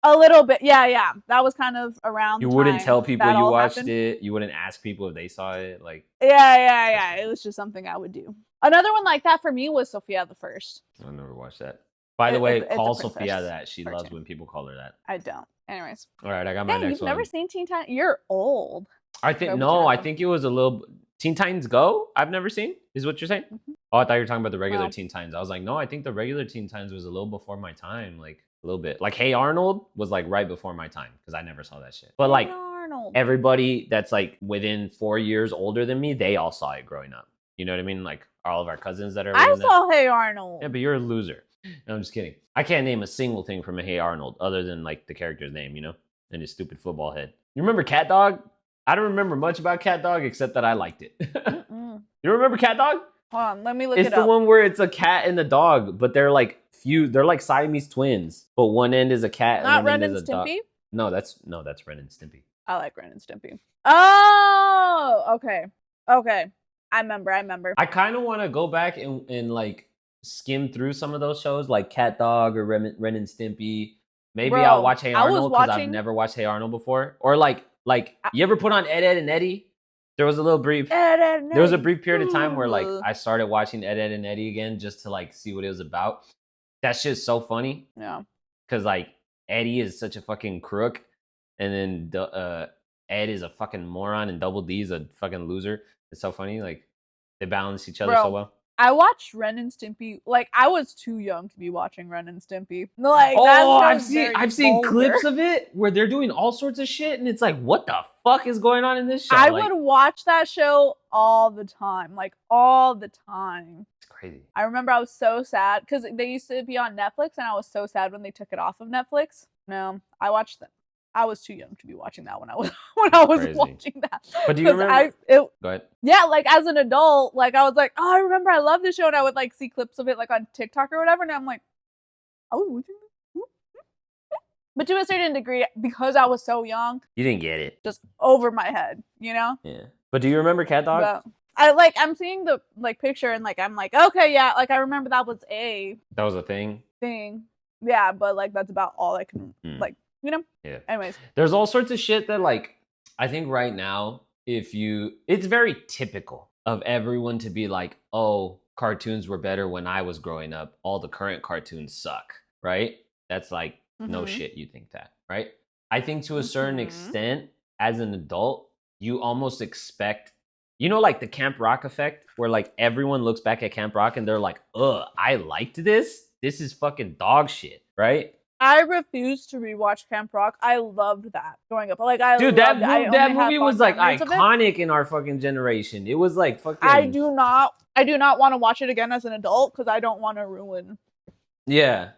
A little bit, yeah. That was kind of around. You wouldn't tell people you watched it. You wouldn't ask people if they saw it. Like yeah. It was just something I would do. Another one like that for me was Sophia the First. I never watched that. By the way, call Sophia that. She loves when people call her that. I don't. Anyways. All right, I got my next one. You've never seen Teen Titans? You're old. I think I think it was a little Teen Titans Go. I've never seen. Is what you're saying? Mm-hmm. Oh, I thought you were talking about the regular Teen Titans. I was like, no, I think the regular Teen Titans was a little before my time. Like a little bit. Like Hey Arnold was like right before my time because I never saw that shit. But like everybody that's like within 4 years older than me, they all saw it growing up. You know what I mean? Like all of our cousins that are. I saw Hey Arnold. Yeah, but you're a loser. No, I'm just kidding. I can't name a single thing from a Hey Arnold other than like the character's name, you know, and his stupid football head. You remember Cat Dog? I don't remember much about Cat Dog except that I liked it. You remember Cat Dog? Hold on, let me look it up. It's the one where it's a cat and a dog, but they're like they're like Siamese twins, but one end is a cat and one end is a dog. No, that's Ren and Stimpy. I like Ren and Stimpy. Oh, okay. I remember. I kind of want to go back and like skim through some of those shows, like Cat Dog or Ren and Stimpy. Maybe I'll watch Hey Arnold because I've never watched Hey Arnold before. Or like you ever put on Ed, Edd and Eddy? There was a little brief. Ed, Ed, and There was a Eddie. brief period of time where like Ooh. I started watching Ed, Ed, and Eddie again just to like see what it was about. That shit's so funny. Yeah. Because like Eddie is such a fucking crook, and then Ed is a fucking moron, and Double D is a fucking loser. It's so funny. Like they balance each other so well. I watched Ren and Stimpy. Like I was too young to be watching Ren and Stimpy. Like I've seen clips of it where they're doing all sorts of shit, and it's like, what the fuck is going on in this show? I would watch that show all the time, like all the time. It's crazy. I remember I was so sad because they used to be on Netflix, and I was so sad when they took it off of Netflix. No, I watched them. I was too young to be watching that when I was watching that. But do you remember? Go ahead. Yeah, like as an adult, like I was like, oh, I remember I love this show, and I would like see clips of it like on TikTok or whatever, and I'm like, I was watching this. But to a certain degree, because I was so young, you didn't get it. Just over my head, you know? Yeah. But do you remember Cat Dog? But I'm seeing the like picture, and like I'm like, okay, yeah, like I remember that was a thing. Yeah, but like that's about all I can like. You know? Yeah. Anyways. There's all sorts of shit that like I think right now, it's very typical of everyone to be like, oh, cartoons were better when I was growing up. All the current cartoons suck, right? That's like no shit, you think that, right? I think to a certain extent, as an adult, you almost expect, you know, like the Camp Rock effect, where like everyone looks back at Camp Rock and they're like, ugh, I liked this. This is fucking dog shit, right? I refuse to rewatch Camp Rock. I loved that growing up. Like dude, that movie was like iconic in our fucking generation. It was like fucking. I do not want to watch it again as an adult because I don't want to ruin. Yeah.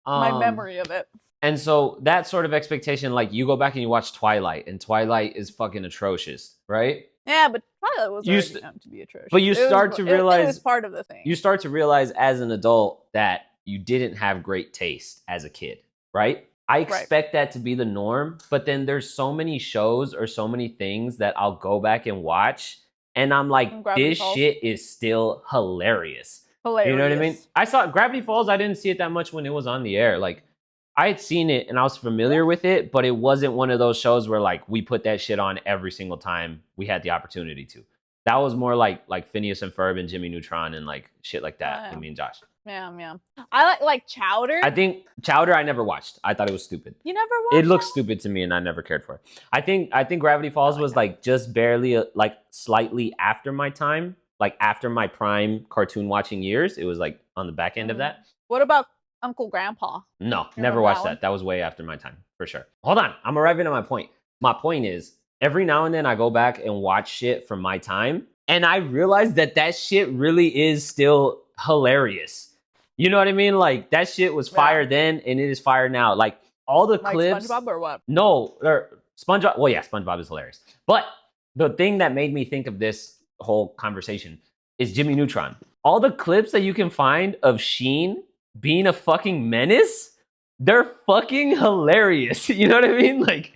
My memory of it. And so that sort of expectation, like you go back and you watch Twilight, and Twilight is fucking atrocious, right? Yeah, but Twilight was already meant to be atrocious. But you start to realize it was part of the thing. You start to realize as an adult that you didn't have great taste as a kid. Right? I expect that to be the norm, but then there's so many shows or so many things that I'll go back and watch, and I'm like, this shit is still hilarious. You know what I mean? I saw Gravity Falls. I didn't see it that much when it was on the air. Like, I had seen it and I was familiar with it, but it wasn't one of those shows where like we put that shit on every single time we had the opportunity to. That was more like Phineas and Ferb and Jimmy Neutron and like shit like that. Me and Josh. Yeah. I like Chowder. I think Chowder I never watched. I thought it was stupid. You never watched it? Looked stupid to me and I never cared for it. I think Gravity Falls was like just barely like slightly after my time, like after my prime cartoon watching years. It was like on the back end of that. What about Uncle Grandpa? No, never watched that. That was way after my time, for sure. Hold on, I'm arriving at my point. My point is, every now and then I go back and watch shit from my time, and I realize that shit really is still hilarious. You know what I mean? Like, that shit was fire then, and it is fire now. Like, all the clips... SpongeBob or what? No, SpongeBob... Well, yeah, SpongeBob is hilarious. But the thing that made me think of this whole conversation is Jimmy Neutron. All the clips that you can find of Sheen being a fucking menace, they're fucking hilarious. You know what I mean? Like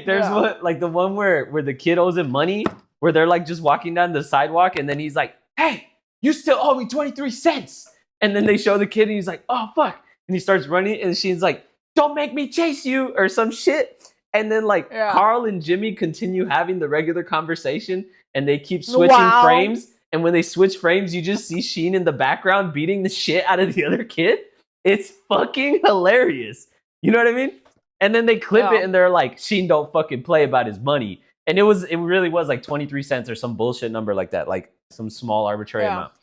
there's one, like the one where the kid owes him money, where they're like just walking down the sidewalk, and then he's like, hey, you still owe me 23 cents. And then they show the kid and he's like, oh, fuck. And he starts running and Sheen's like, don't make me chase you or some shit. And then like Carl and Jimmy continue having the regular conversation and they keep switching frames. And when they switch frames, you just see Sheen in the background beating the shit out of the other kid. It's fucking hilarious. You know what I mean? And then they clip it and they're like, Sheen don't fucking play about his money. And it really was like 23 cents or some bullshit number like that. Like some small arbitrary amount.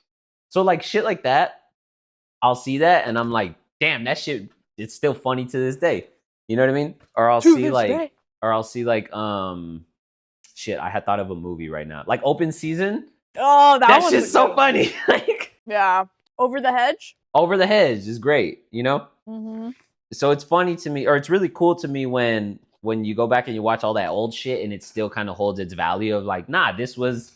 So like shit like that. I'll see that and I'm like, damn, that shit, it's still funny to this day. You know what I mean? Or I'll see like, shit, I had thought of a movie right now. Like Open Season. Oh, that's just so funny. Like, Over the Hedge. Over the Hedge is great, you know? Mm-hmm. So it's funny to me, or it's really cool to me when you go back and you watch all that old shit and it still kind of holds its value of like, nah, this was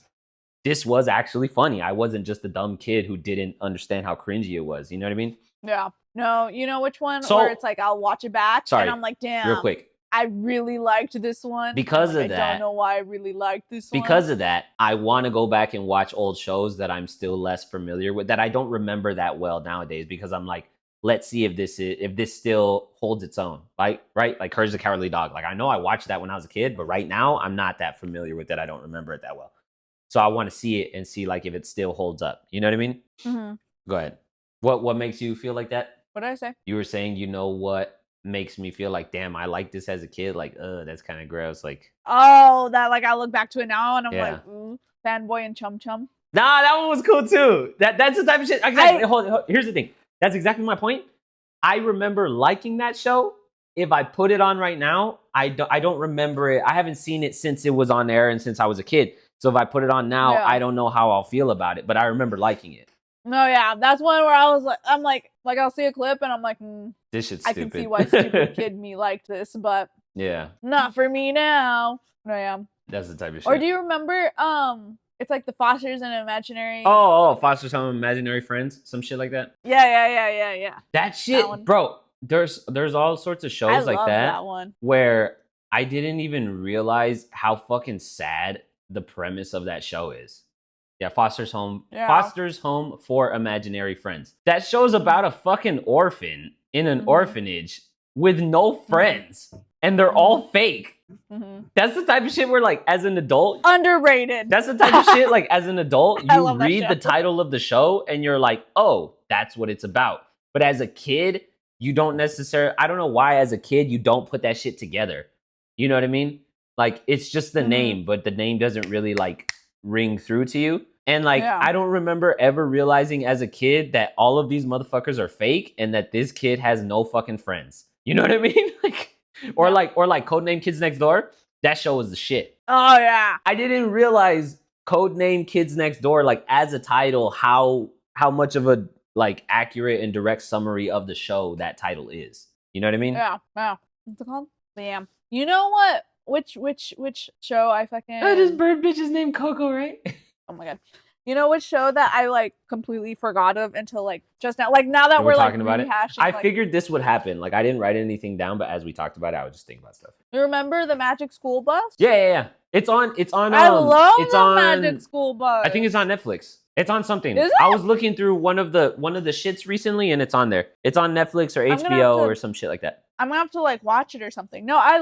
actually funny. I wasn't just a dumb kid who didn't understand how cringy it was. You know what I mean? Yeah. No, you know which one? Where it's like, I'll watch it back and I'm like, damn. Real quick. I really liked this one. Because of that. I don't know why I really liked this one. Because of that, I want to go back and watch old shows that I'm still less familiar with, that I don't remember that well nowadays, because I'm like, let's see if this still holds its own. Right? Like Courage the Cowardly Dog. Like, I know I watched that when I was a kid, but right now I'm not that familiar with it. I don't remember it that well. So I want to see it and see like if it still holds up. You know what I mean? Mm-hmm. Go ahead. What makes you feel like that? What did I say? You were saying, you know what makes me feel like, damn, I like this as a kid. Like, that's kind of gross. Like, oh, that like I look back to it now and I'm Yeah. like, fanboy and chum chum. nah, that one was cool too. That's the type of shit. Exactly. Hold, here's the thing. That's exactly my point. I remember liking that show. If I put it on right now, I don't remember it. I haven't seen it since it was on air and since I was a kid. So if I put it on now, Yeah. I don't know how I'll feel about it. But I remember liking it. No, yeah, that's one where I was like, I'm like I'll see a clip and I'm like, This shit's I stupid. can see why stupid kid me liked this, but Yeah, not for me now. No, yeah. that's the type of shit. Or do you remember? It's like the Fosters and Imaginary. Oh, Foster's Home Imaginary Friends, some shit like that. Yeah. That shit, one. bro. There's all sorts of shows I like love that one. where I didn't even realize how fucking sad the premise of that show is. Yeah, Foster's Home for Imaginary Friends. That show's about a fucking orphan in an orphanage with no friends, and they're all fake. That's the type of shit where, like, as an adult, underrated. That's the type of shit, like, as an adult, I you love that read the show. title of the show and you're like, oh, that's what it's about. But as a kid, you don't necessarily, I don't know why as a kid you don't put that shit together. You know what I mean? Like, it's just the name, but the name doesn't really, like, ring through to you. And, like, I don't remember ever realizing as a kid that all of these motherfuckers are fake and that this kid has no fucking friends. You know what I mean? Like, or like Codename Kids Next Door. That show was the shit. Oh yeah. I didn't realize Codename Kids Next Door, like, as a title, how much of a, like, accurate and direct summary of the show that title is. You know what I mean? Yeah. What's it called? Damn. You know what? Which show I fucking... This bird bitch is named Coco, right? Oh my god. You know which show that I, like, completely forgot of until, like, just now? Like, now that we're talking like, about it, I figured this would happen. Like, I didn't write anything down, but as we talked about it, I would just think about stuff. You remember the Magic School Bus? Yeah. It's on. I love the Magic School Bus. I think it's on Netflix. It's on something. Is it? I was looking through one of the shits recently, and it's on there. It's on Netflix or HBO or some shit like that. I'm gonna have to, like, watch it or something. No, I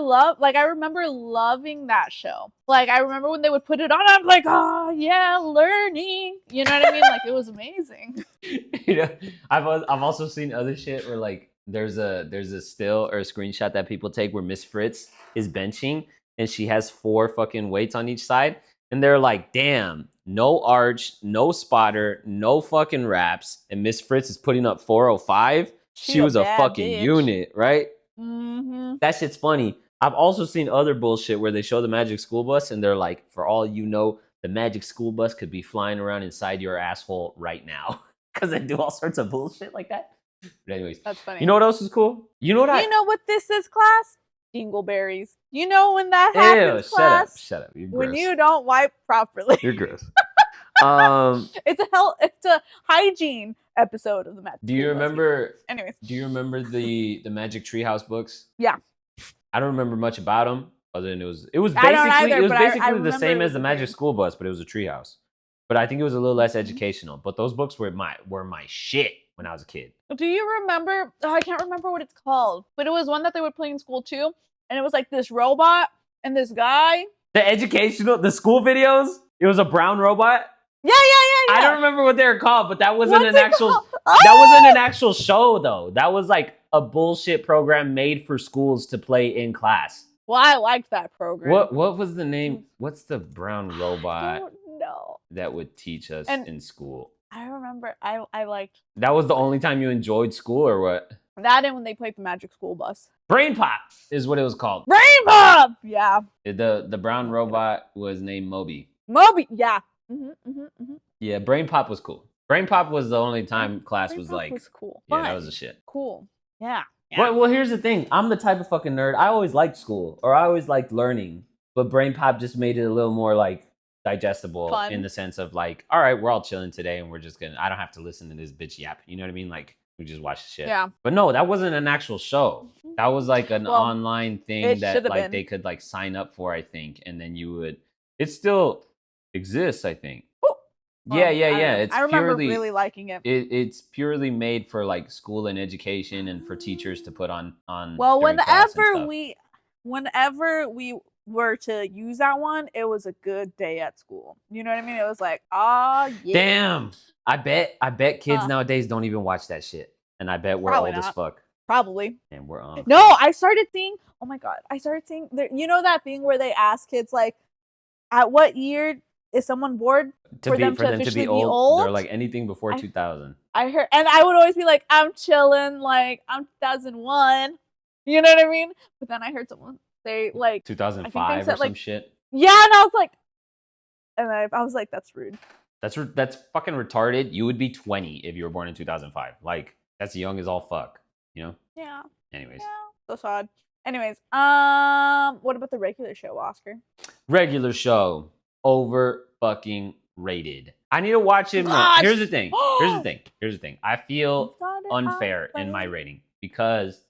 remember loving that show. Like, I remember when they would put it on, I'm like, oh yeah, learning. You know what I mean? Like, it was amazing. You know, I've also seen other shit where, like, there's a still or a screenshot that people take where Miss Fritz is benching and she has 4 fucking weights on each side, and they're like, damn, no arch, no spotter, no fucking wraps, and Miss Fritz is putting up 405. She was a fucking unit, right? That shit's funny. I've also seen other bullshit where they show the Magic School Bus and they're like, for all you know, the Magic School Bus could be flying around inside your asshole right now. Because they do all sorts of bullshit like that. But anyways, that's funny. You know what else is cool? You know what this is, class? Dingleberries. You know when that happens, class? Shut up. You're gross. When you don't wipe properly. You're gross. It's a hygiene episode of the Magic. Do you remember? Anyways, do you remember the Magic Treehouse books? Yeah. I don't remember much about them, other than it was basically the same as the Magic School Bus, but it was a treehouse. But I think it was a little less educational. But those books were my shit when I was a kid. Do you remember? Oh, I can't remember what it's called, but it was one that they would play in school too, and it was like this robot and this guy. The school videos. It was a brown robot. Yeah. I don't remember what they were called, but that wasn't that wasn't an actual show though. That was like a bullshit program made for schools to play in class. Well, I liked that program. What was the name? What's the brown robot? I don't know. That would teach us in school. I remember I liked. That was the only time you enjoyed school, or what? That and when they played the Magic School Bus. Brain Pop is what it was called. Brain Pop! Yeah. The brown robot was named Moby. Yeah. Yeah, Brain Pop was cool. Brain Pop was the only time class was like... was cool. Yeah, that was a shit. Cool. Yeah. Well, here's the thing. I'm the type of fucking nerd. I always liked school, or I always liked learning. But Brain Pop just made it a little more, like, digestible. Fun. In the sense of, like, all right, we're all chilling today, and we're just gonna... I don't have to listen to this bitch yap. You know what I mean? Like, we just watch the shit. Yeah. But no, that wasn't an actual show. That was, like, an online thing that, like, they could, like, sign up for, I think. And then you would... It still exists, I think. Yeah. It's I remember really liking it. It's purely made for like school and education and for teachers to put on. Well, whenever we were to use that one, it was a good day at school. You know what I mean? It was like, ah, yeah. Damn. I bet kids nowadays don't even watch that shit. And I bet we're old as fuck. Probably. And we're on. No, I started seeing, oh my God, you know that thing where they ask kids, like, at what year is someone born for them to officially be old? They're like anything before 2000. I heard, and I would always be like, I'm chilling, like, I'm 2001. You know what I mean? But then I heard someone say, like, 2005 or some shit. Yeah, and I was like, I was like, that's rude. That's fucking retarded. You would be 20 if you were born in 2005. Like, that's young as all fuck, you know? Yeah. Anyways. Yeah, so sad. Anyways, what about the regular show, Oscar? Regular show, over fucking rated. I need to watch it more. Here's the thing. I feel unfair in my rating because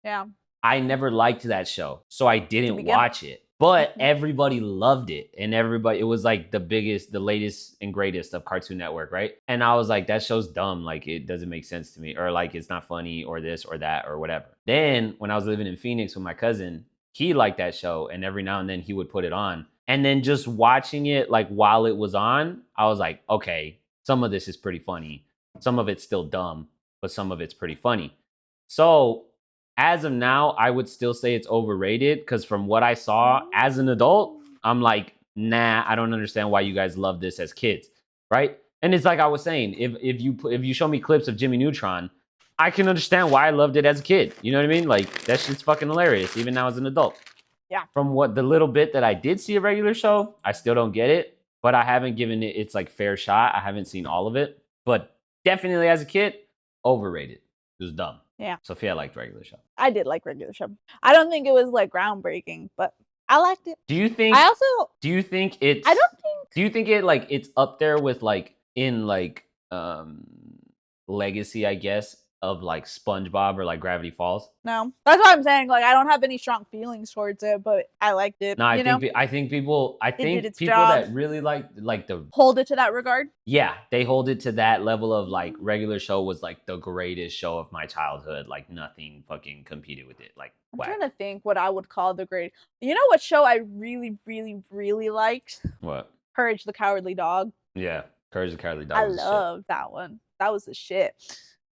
I never liked that show, so I didn't watch it. But everybody loved it, and it was like the biggest, the latest and greatest of Cartoon Network, right? And I was like, that show's dumb. Like, it doesn't make sense to me, or like, it's not funny, or this or that, or whatever. Then when I was living in Phoenix with my cousin, he liked that show, and every now and then he would put it on. And then just watching it, like, while it was on, I was like, okay, some of this is pretty funny. Some of it's still dumb, but some of it's pretty funny. So as of now, I would still say it's overrated because from what I saw as an adult, I'm like, nah, I don't understand why you guys love this as kids, right? And it's like I was saying, if you show me clips of Jimmy Neutron, I can understand why I loved it as a kid. You know what I mean? Like, that shit's fucking hilarious, even now as an adult. Yeah. From what the little bit that I did see a regular show, I still don't get it, but I haven't given it its like fair shot. I haven't seen all of it, but definitely as a kid, overrated. It was dumb. Yeah. Sophia liked regular show. I did like regular show. I don't think it was like groundbreaking, but I liked it. Do you think it like it's up there with like in like legacy, I guess, of like Spongebob or like Gravity Falls? No. That's what I'm saying. Like, I don't have any strong feelings towards it, but I liked it. No, I think people that really like the hold it to that regard. Yeah, they hold it to that level of like regular show was like the greatest show of my childhood. Like, nothing fucking competed with it. Like, I'm trying to think what I would call the great. You know what show I really, really, really liked? What? Courage the Cowardly Dog. Yeah, Courage the Cowardly Dog. I love that one. That was the shit.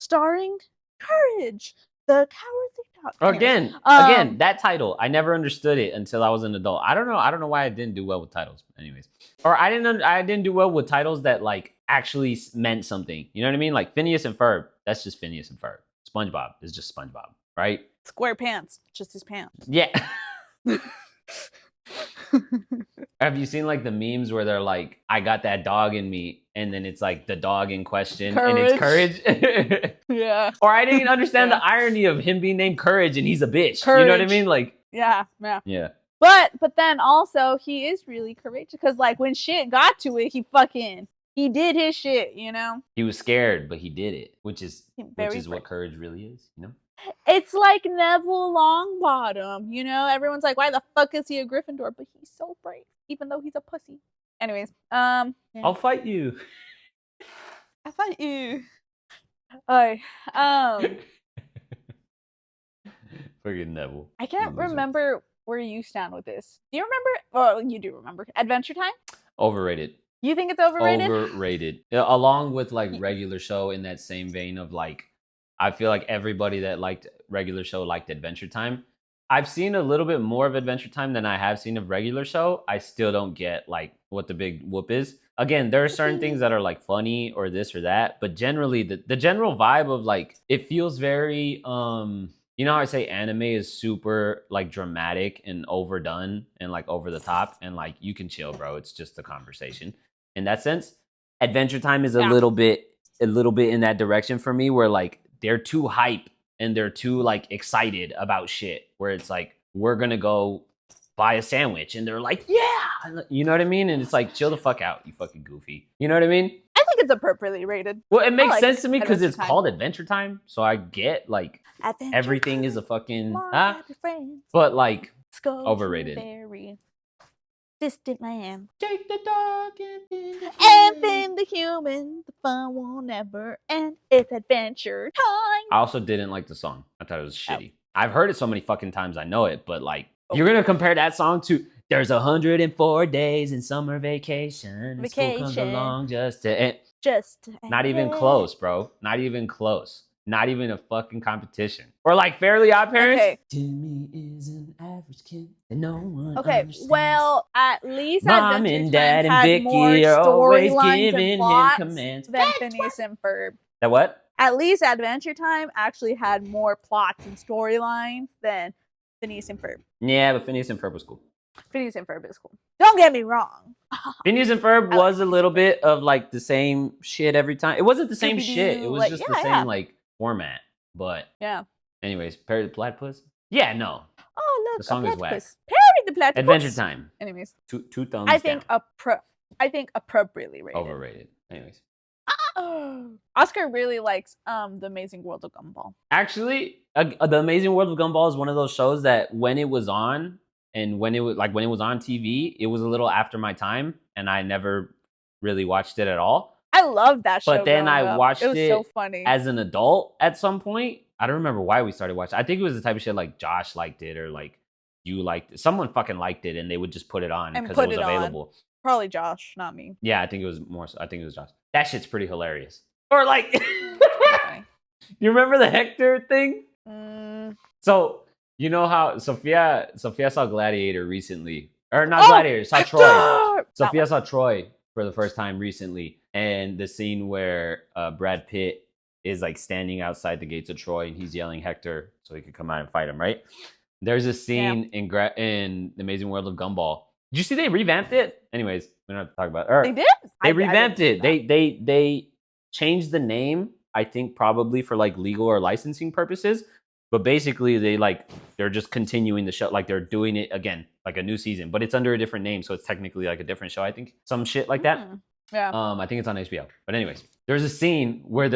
Starring Courage the Cowardly Dog. Again, that title, I never understood it until I was an adult. I don't know why I didn't do well with titles. Anyways, or I didn't do well with titles that like actually meant something. You know what I mean? Like Phineas and Ferb. That's just Phineas and Ferb. SpongeBob is just SpongeBob, right? Square pants, just his pants. Yeah. Have you seen like the memes where they're like, I got that dog in me, and then it's like the dog in question and it's Courage? Yeah. Or I didn't understand the irony of him being named Courage and he's a bitch. Courage. You know what I mean? Like, yeah. But then also he is really courageous because like when shit got to it, he did his shit, you know? He was scared, but he did it, which is what courage really is, you know? It's like Neville Longbottom, you know? Everyone's like, why the fuck is he a Gryffindor? But he's so brave, even though he's a pussy. Anyways, yeah. I'll fight you. I'll fight you. Friggin' Neville. I can't remember where you stand with this. Do you remember? Well, you do remember. Adventure Time? Overrated. You think it's overrated? Overrated. Along with like regular show in that same vein of like, I feel like everybody that liked regular show liked Adventure Time. I've seen a little bit more of Adventure Time than I have seen of regular show. I still don't get like what the big whoop is. Again, there are certain things that are like funny or this or that, but generally the general vibe of like, it feels very, you know how I say anime is super like dramatic and overdone and like over the top and like you can chill, bro. It's just a conversation. In that sense, Adventure Time is a little bit in that direction for me where like they're too hype and they're too like excited about shit where it's like, we're going to go buy a sandwich and they're like, yeah, you know what I mean? And it's like, chill the fuck out, you fucking goofy. You know what I mean? I think it's appropriately rated. Well, it makes sense to me because it's called Adventure Time. So I get like everything is a fucking, but like overrated. Distant land. Take the dog and then the human. The fun will never end. It's adventure time. I also didn't like the song. I thought it was shitty. I've heard it so many fucking times I know it, but like, you're gonna compare that song to There's 104 days in summer vacation. And school comes along just to end. Not even close, bro. Not even close. Not even a fucking competition. Or like Fairly Odd Parents. Okay. Timmy is an average kid and no one Okay, understands. well, at least Mom Adventure and Dad Time and had Vicky more are always storylines giving and him plots commands. than Phineas and Ferb. That what? At least Adventure Time actually had more plots and storylines than Phineas and Ferb. Yeah, but Phineas and Ferb was cool. Phineas and Ferb is cool. Don't get me wrong. Phineas and Ferb was a little bit of like the same shit every time. It wasn't the same Scooby-Doo, shit. It was like, just yeah, the same yeah. like format. But Yeah. anyways, Perry the Platypus? Yeah, no. Oh, look, The song is whack. Perry the Platypus. Adventure Time. Anyways. Two thumbs I think down. I think appropriately rated. Overrated. Anyways. Oscar really likes The Amazing World of Gumball. Actually, The Amazing World of Gumball is one of those shows that when it was on and when it was on TV, it was a little after my time and I never really watched it at all. I love that show. But then I watched it was so funny. As an adult at some point. I don't remember why we started watching. I think it was the type of shit like Josh liked it or like you liked it. Someone fucking liked it and they would just put it on because it was available. Probably Josh, not me. Yeah, I think it was more so. I think it was Josh. That shit's pretty hilarious. Or like, you remember the Hector thing? So you know how Sophia saw Gladiator recently, or not Gladiator, saw Hector! Troy. Sophia saw Troy for the first time recently, and the scene where Brad Pitt is like standing outside the gates of Troy and he's yelling Hector so he could come out and fight him. Right? There's a scene in The Amazing World of Gumball. Did you see they revamped it? Anyways, we don't have to talk about it. They did? They revamped it. They changed the name, I think probably for like legal or licensing purposes. But basically they're just continuing the show. Like they're doing it again, like a new season. But it's under a different name, so it's technically like a different show, I think. Some shit like that. Yeah. I think it's on HBO. But anyways, there's a scene where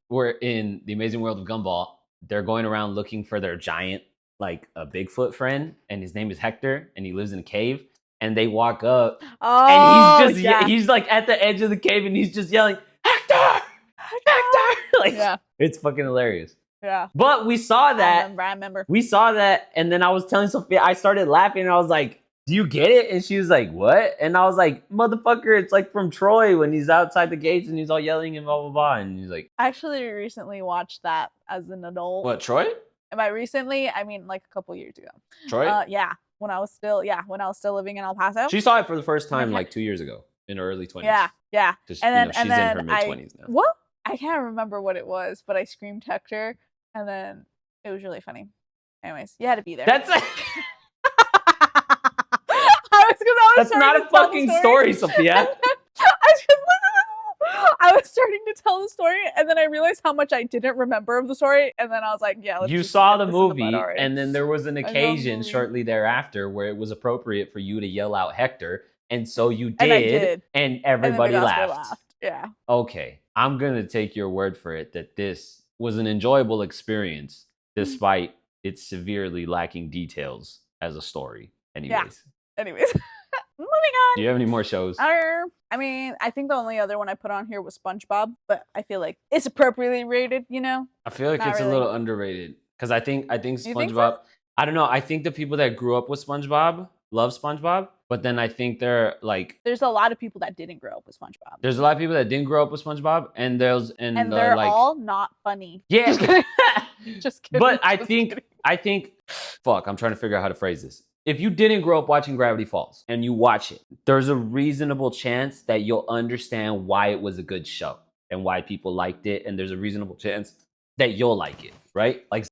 we're in The Amazing World of Gumball. They're going around looking for their giant, like a Bigfoot friend, and his name is Hector, and he lives in a cave. And they walk up, and he's like at the edge of the cave, and he's just yelling, Hector! Hector! Like, it's fucking hilarious. Yeah. But we saw that. I remember. We saw that, and then I was telling Sophia, I started laughing, and I was like, do you get it? And she was like, what? And I was like, motherfucker, it's like from Troy when he's outside the gates and he's all yelling and blah, blah, blah. And he's like... I actually recently watched that as an adult. What, Troy? Am I recently? I mean, like a couple years ago. Troy? Yeah. When I was still living in El Paso. She saw it for the first time like 2 years ago in her early 20s. Yeah. She's in her mid-20s now. What? I can't remember what it was, but I screamed Hector, and then it was really funny. Anyways, you had to be there. That's That's not a fucking story, Sophia. I was starting to tell the story, and then I realized how much I didn't remember of the story, and then I was like, yeah, you saw the movie, and then there was an occasion shortly thereafter where it was appropriate for you to yell out Hector, and so you did, and everybody laughed. Yeah. Okay, I'm going to take your word for it that this was an enjoyable experience, despite its severely lacking details as a story. Anyways. Moving on. Do you have any more shows? I mean, I think the only other one I put on here was Spongebob, but I feel like it's appropriately rated, you know? I feel like it's a little underrated because I think SpongeBob. Think so? I don't know. I think the people that grew up with SpongeBob love SpongeBob, but then I think they're like. There's a lot of people that didn't grow up with SpongeBob. There's a lot of people that didn't grow up with SpongeBob, and they're like, all not funny. Yeah, just kidding. Just kidding. But I think. Fuck, I'm trying to figure out how to phrase this. If you didn't grow up watching Gravity Falls and you watch it, there's a reasonable chance that you'll understand why it was a good show and why people liked it. And there's a reasonable chance that you'll like it, right? Like,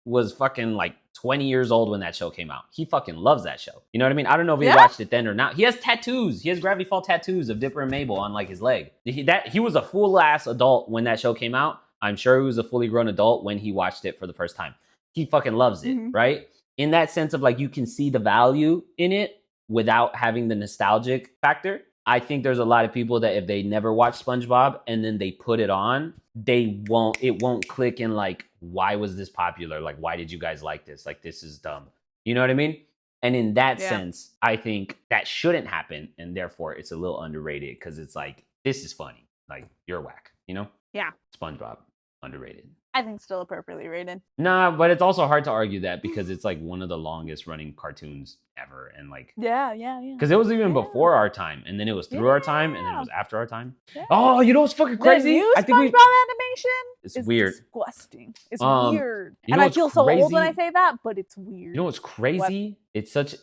was fucking like 20 years old when that show came out. He fucking loves that show. You know what I mean? I don't know if he watched it then or not. He has tattoos. He has Gravity Falls tattoos of Dipper and Mabel on like his leg. He was a full ass adult when that show came out. I'm sure he was a fully grown adult when he watched it for the first time. He fucking loves it, right? In that sense of like, you can see the value in it without having the nostalgic factor. I think there's a lot of people that if they never watch SpongeBob and then they put it on, it won't click in like, why was this popular? Like, why did you guys like this? Like, this is dumb. You know what I mean? And in that sense, I think that shouldn't happen. And therefore it's a little underrated because it's like, this is funny. Like, you're whack, you know? Yeah. SpongeBob, underrated. I think still appropriately rated. Nah, but it's also hard to argue that because it's like one of the longest running cartoons ever, and like Yeah. because it was even before our time, and then it was through our time, and then it was after our time. Oh, you know what's fucking crazy? The new SpongeBob animation it's weird. Disgusting. It's weird. You know and I feel so old when I say that, but it's weird. You know what's crazy? What?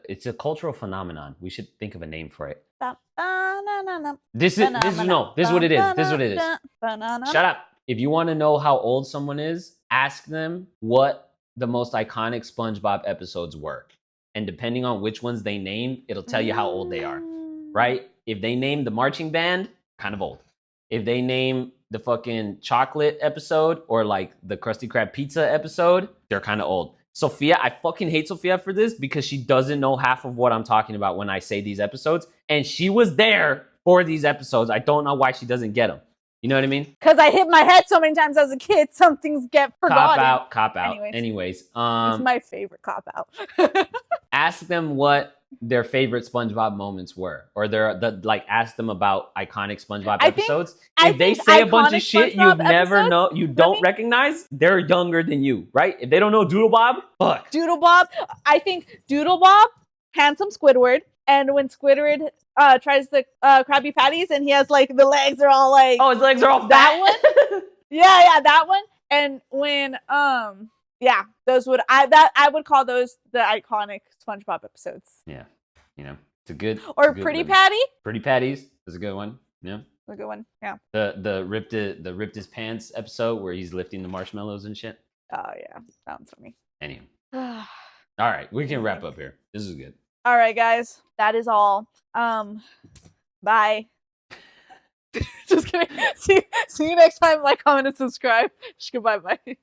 It's a cultural phenomenon. We should think of a name for it. This is what it is. Shut up. If you want to know how old someone is, ask them what the most iconic SpongeBob episodes were. And depending on which ones they name, it'll tell you how old they are, right? If they name the marching band, kind of old. If they name the fucking chocolate episode or like the Krusty Krab pizza episode, they're kind of old. Sophia, I fucking hate Sophia for this because she doesn't know half of what I'm talking about when I say these episodes. And she was there for these episodes. I don't know why she doesn't get them. You know what I mean? Because I hit my head so many times as a kid, some things get forgotten. Cop out. Anyways, it's my favorite cop out. Ask them what their favorite SpongeBob moments were, or ask them about iconic SpongeBob episodes. If they say a bunch of shit you don't recognize, they're younger than you, right? If they don't know Doodle Bob, fuck. Doodle Bob, I think Doodle Bob, handsome Squidward, and when Squidward tries the Krabby Patties and he has like the legs are all like, oh, his legs are all fat. That one. yeah, that one. And when yeah, those I would call those the iconic SpongeBob episodes. Yeah, you know, it's a good. Or Pretty Patty. Pretty Patties is a good one. Yeah, a good one. Yeah. The ripped his pants episode where he's lifting the marshmallows and shit. Oh yeah, that one's funny. Anyway, all right, we can wrap up here. This is good. All right, guys, that is all. Bye. Just kidding. See you next time. Like, comment, and subscribe. Just goodbye. Bye.